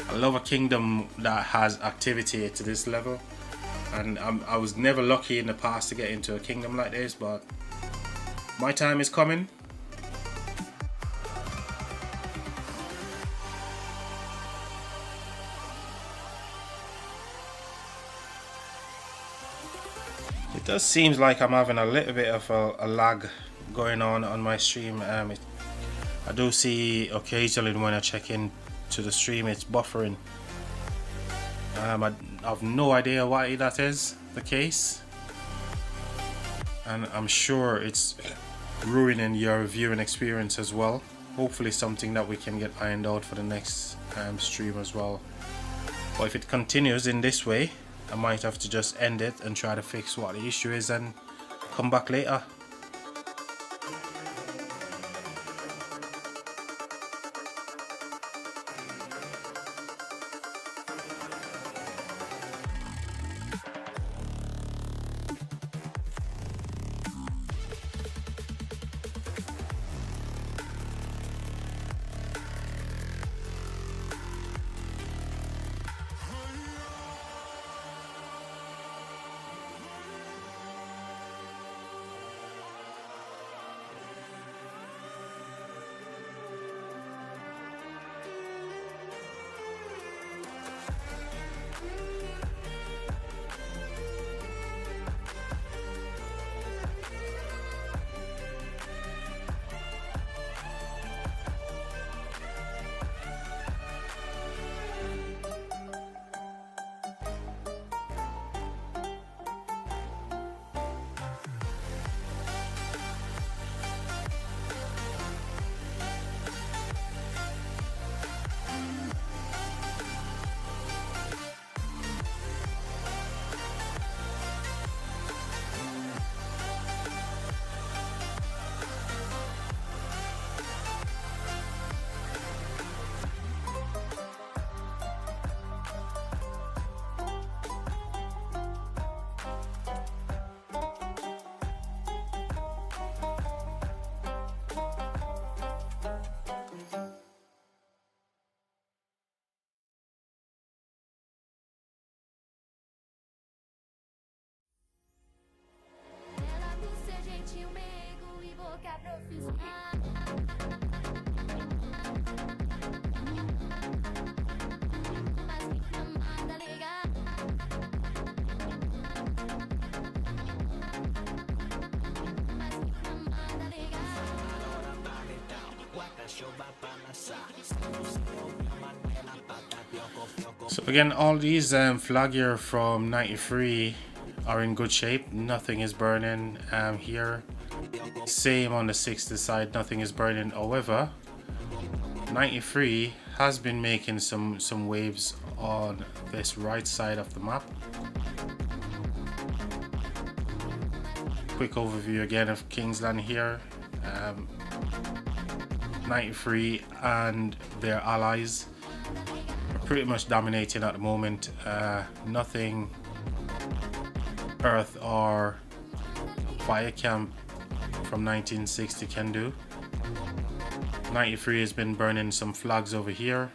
I love a kingdom that has activity to this level, and I was never lucky in the past to get into a kingdom like this, but my time is coming. It does seem like I'm having a little bit of a lag going on my stream. I do see occasionally when I check in to the stream it's buffering. I have no idea why that is the case, and I'm sure it's ruining your viewing experience as well. Hopefully something that we can get ironed out for the next stream as well. But if it continues in this way, I might have to just end it and try to fix what the issue is and come back later. So again, all these flag here from 93 are in good shape. Nothing is burning here. Same on the 60 side, nothing is burning. However, 93 has been making some waves on this right side of the map. Quick overview again of Kingsland here. 93 and their allies are pretty much dominating at the moment. Nothing Earth or Fire Camp from 1960 can do. 93 has been burning some flags over here.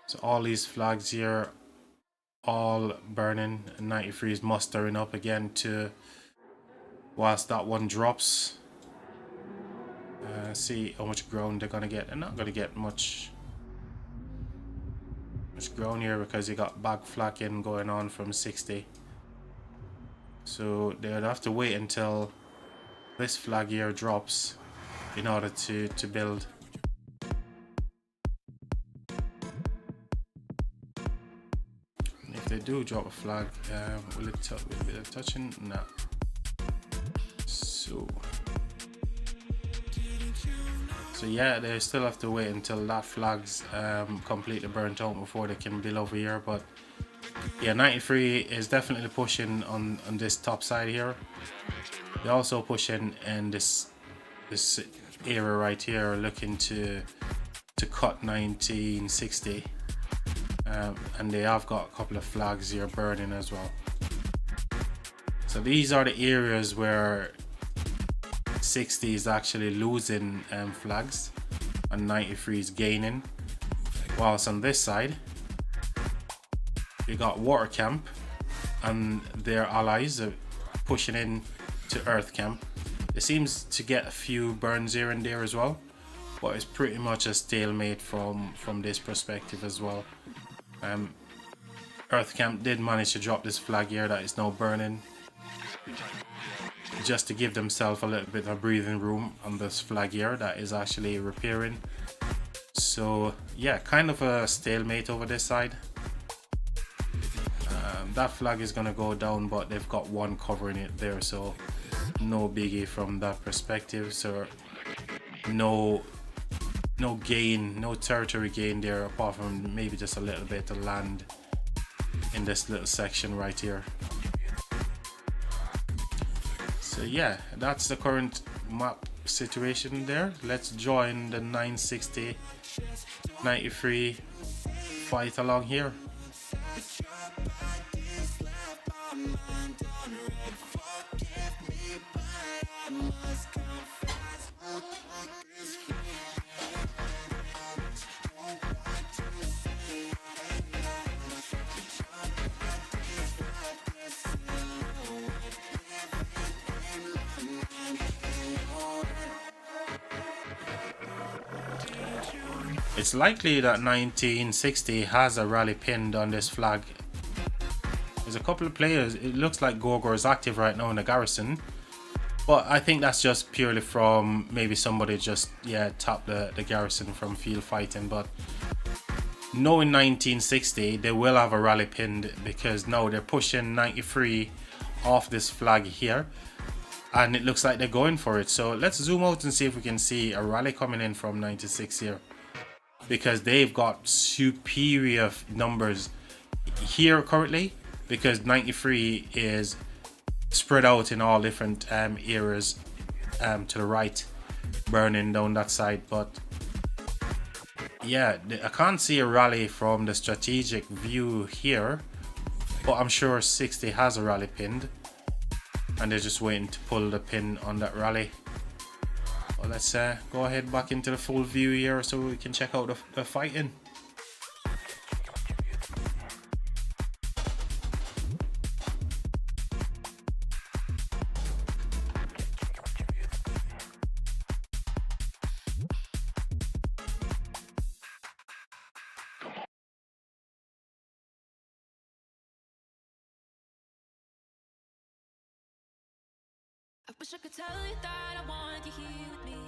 So all these flags here, all burning. 93 is mustering up again to, whilst that one drops. See how much ground they're gonna get. They're not gonna get much ground here because you got back flacking going on from 60. So they'd have to wait until this flag here drops in order to build. And if they do drop a flag, will it be touching? No. So yeah, they still have to wait until that flag's completely burnt out before they can build over here. But yeah, 93 is definitely pushing on this top side here. They're also pushing in this area right here, looking to cut 1960, and they have got a couple of flags here burning as well. So these are the areas where 60 is actually losing flags and 93 is gaining, whilst on this side you got Water Camp and their allies are pushing in to Earth Camp. It seems to get a few burns here and there as well, but it's pretty much a stalemate from this perspective as well. Earth Camp did manage to drop this flag here that is now burning, just to give themselves a little bit of breathing room on this flag here that is actually repairing. So yeah, kind of a stalemate over this side. That flag is gonna go down, but they've got one covering it there, so no biggie from that perspective. So no gain, no territory gain there, apart from maybe just a little bit of land in this little section right here. So yeah, that's the current map situation there. Let's join the 960 93 fight along here. It's likely that 1960 has a rally pinned on this flag. There's a couple of players. It looks like Gorgor is active right now in the garrison, but I think that's just purely from maybe somebody just tapped the garrison from field fighting. But knowing 1960, they will have a rally pinned, because now they're pushing 93 off this flag here, and it looks like they're going for it. So let's zoom out and see if we can see a rally coming in from 96 here, because they've got superior numbers here currently, because 93 is spread out in all different areas to the right, burning down that side. But yeah, I can't see a rally from the strategic view here, but I'm sure 60 has a rally pinned and they're just waiting to pull the pin on that rally. Well, let's go ahead back into the full view here so we can check out the fighting. I wish I could tell you that I want you here with me.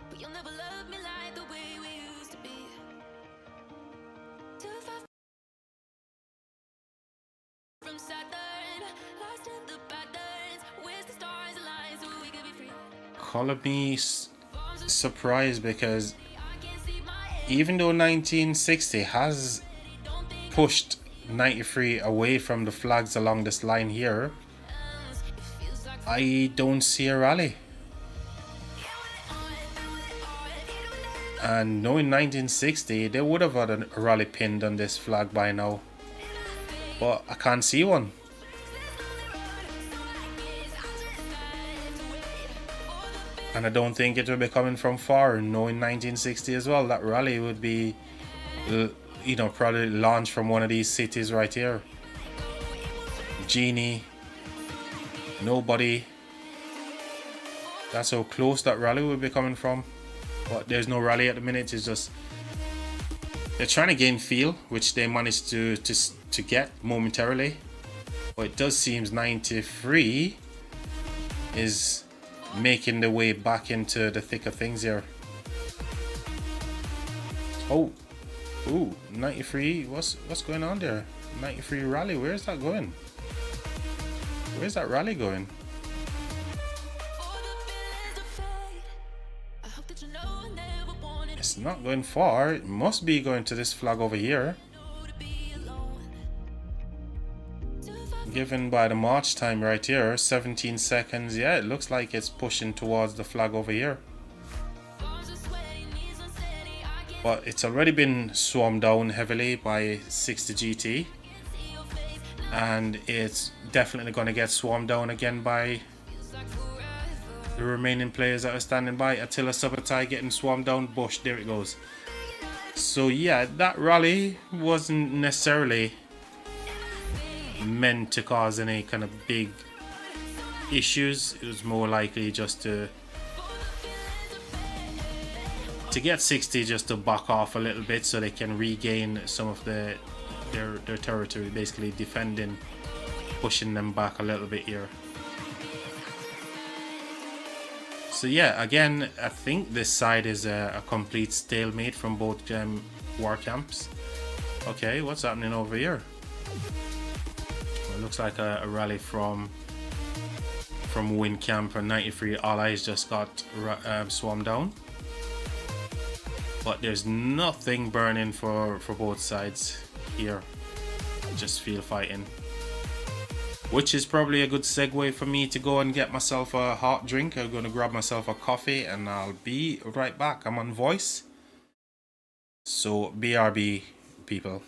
but you'll never love me like the way we used to be. Too far from Saturn, lost in the patterns. Where's the stars aligned so we could be free? Color me surprised because even though 1960 has pushed 93 away from the flags along this line here, I don't see a rally. And knowing 1960, they would have had a rally pinned on this flag by now, but I can't see one. And I don't think it will be coming from far, knowing 1960 as well. That rally would be, you know, probably launched from one of these cities right here. Genie, nobody. That's how close that rally would be coming from. But there's no rally at the minute. It's just they're trying to gain feel, which they managed to get momentarily. But it does seem 93 is making the way back into the thick of things here. Oh, ooh, 93. What's going on there? 93 rally. Where's that going? Where's that rally going? It's not going far. It must be going to this flag over here. Given by the march time right here, 17 seconds. Yeah, it looks like it's pushing towards the flag over here. But it's already been swarmed down heavily by 60 GT. And it's definitely going to get swarmed down again by the remaining players that are standing by. Attila Subotai getting swarmed down. Bush, there it goes. So yeah, that rally wasn't necessarily meant to cause any kind of big issues. It was more likely just to get 60 just to back off a little bit so they can regain some of their territory, basically defending, pushing them back a little bit here. So yeah, again, I think this side is a complete stalemate from both war camps. Okay, what's happening over here? It looks like a rally from Win Camp, and 93 allies just got swarmed down. But there's nothing burning for both sides here. Just feel fighting. Which is probably a good segue for me to go and get myself a hot drink. I'm gonna grab myself a coffee and I'll be right back. I'm on voice. So BRB, people.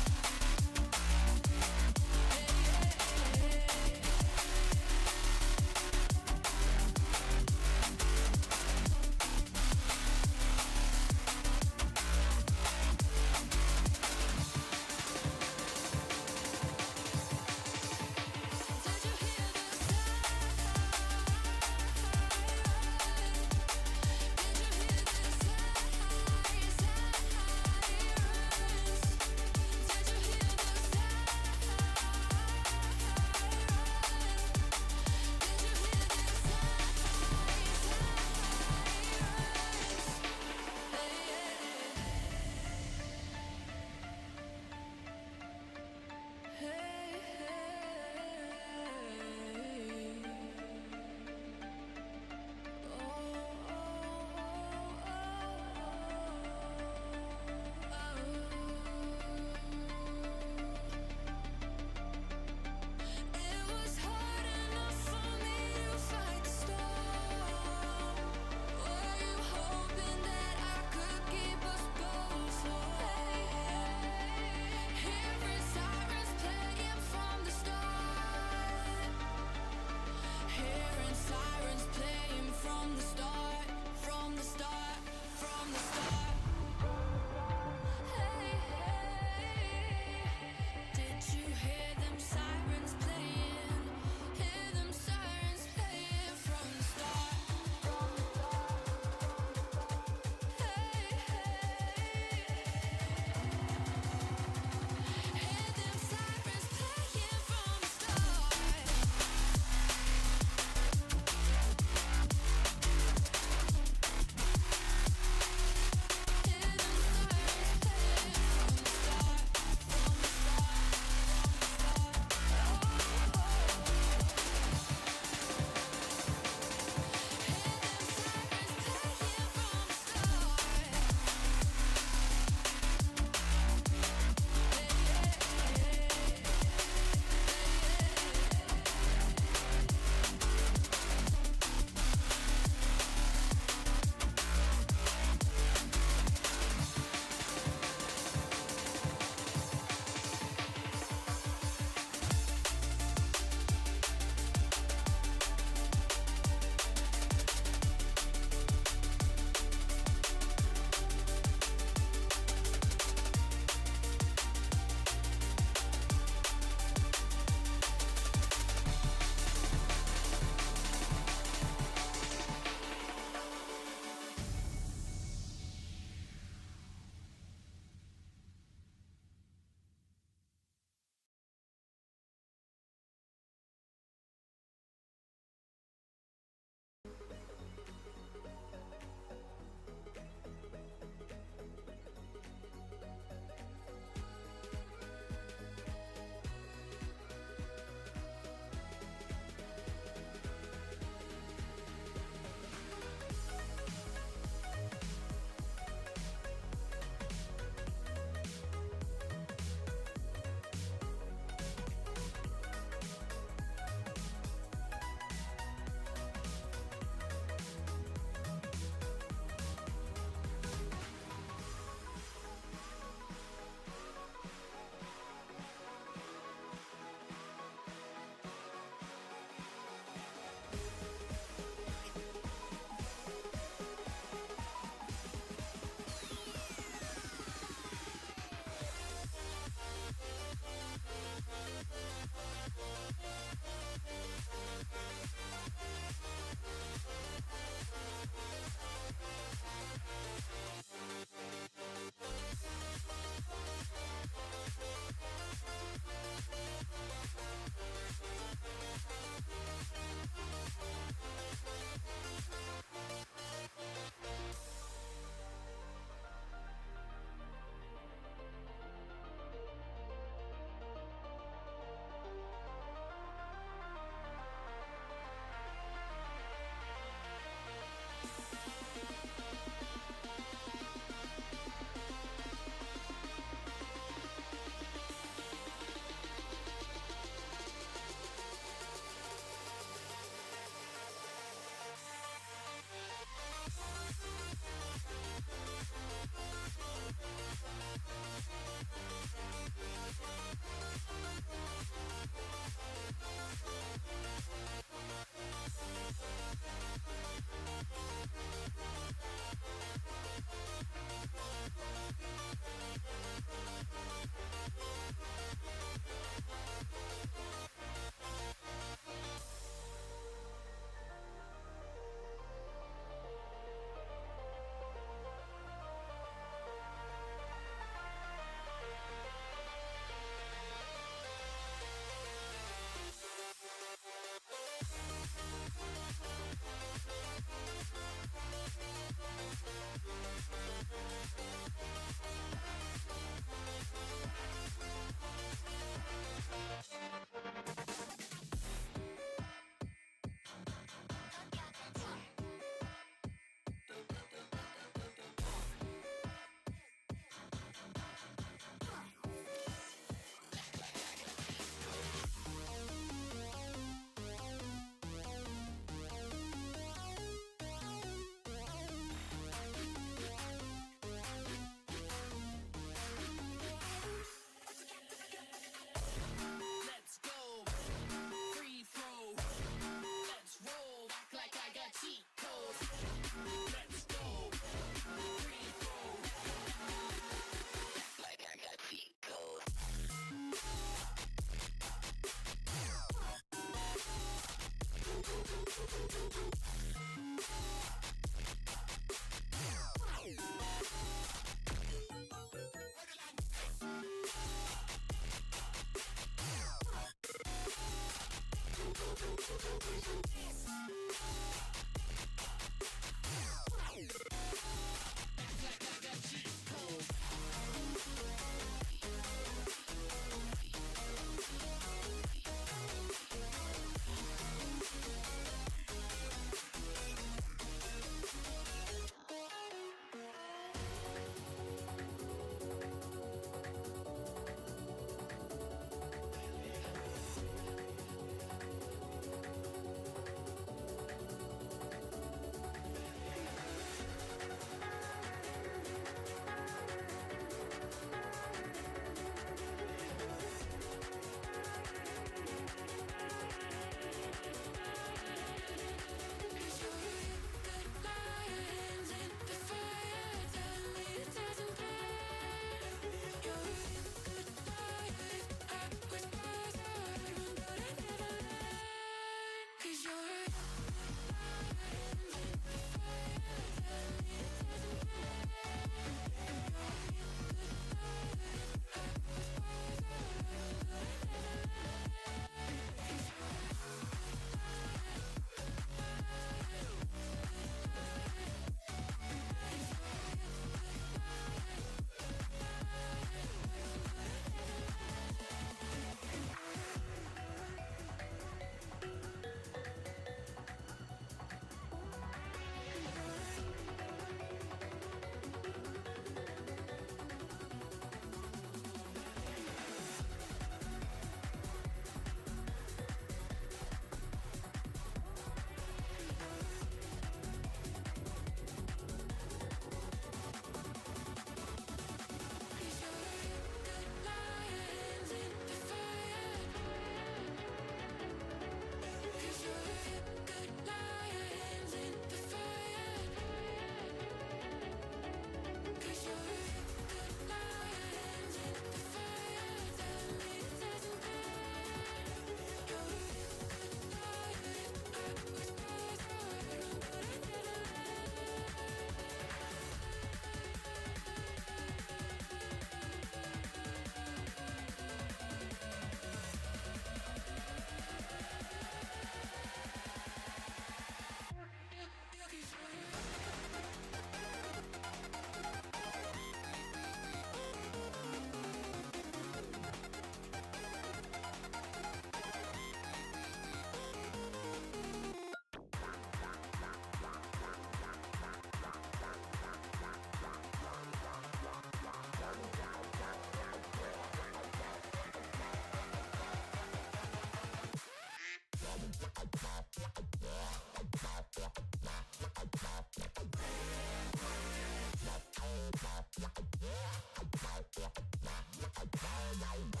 Wow.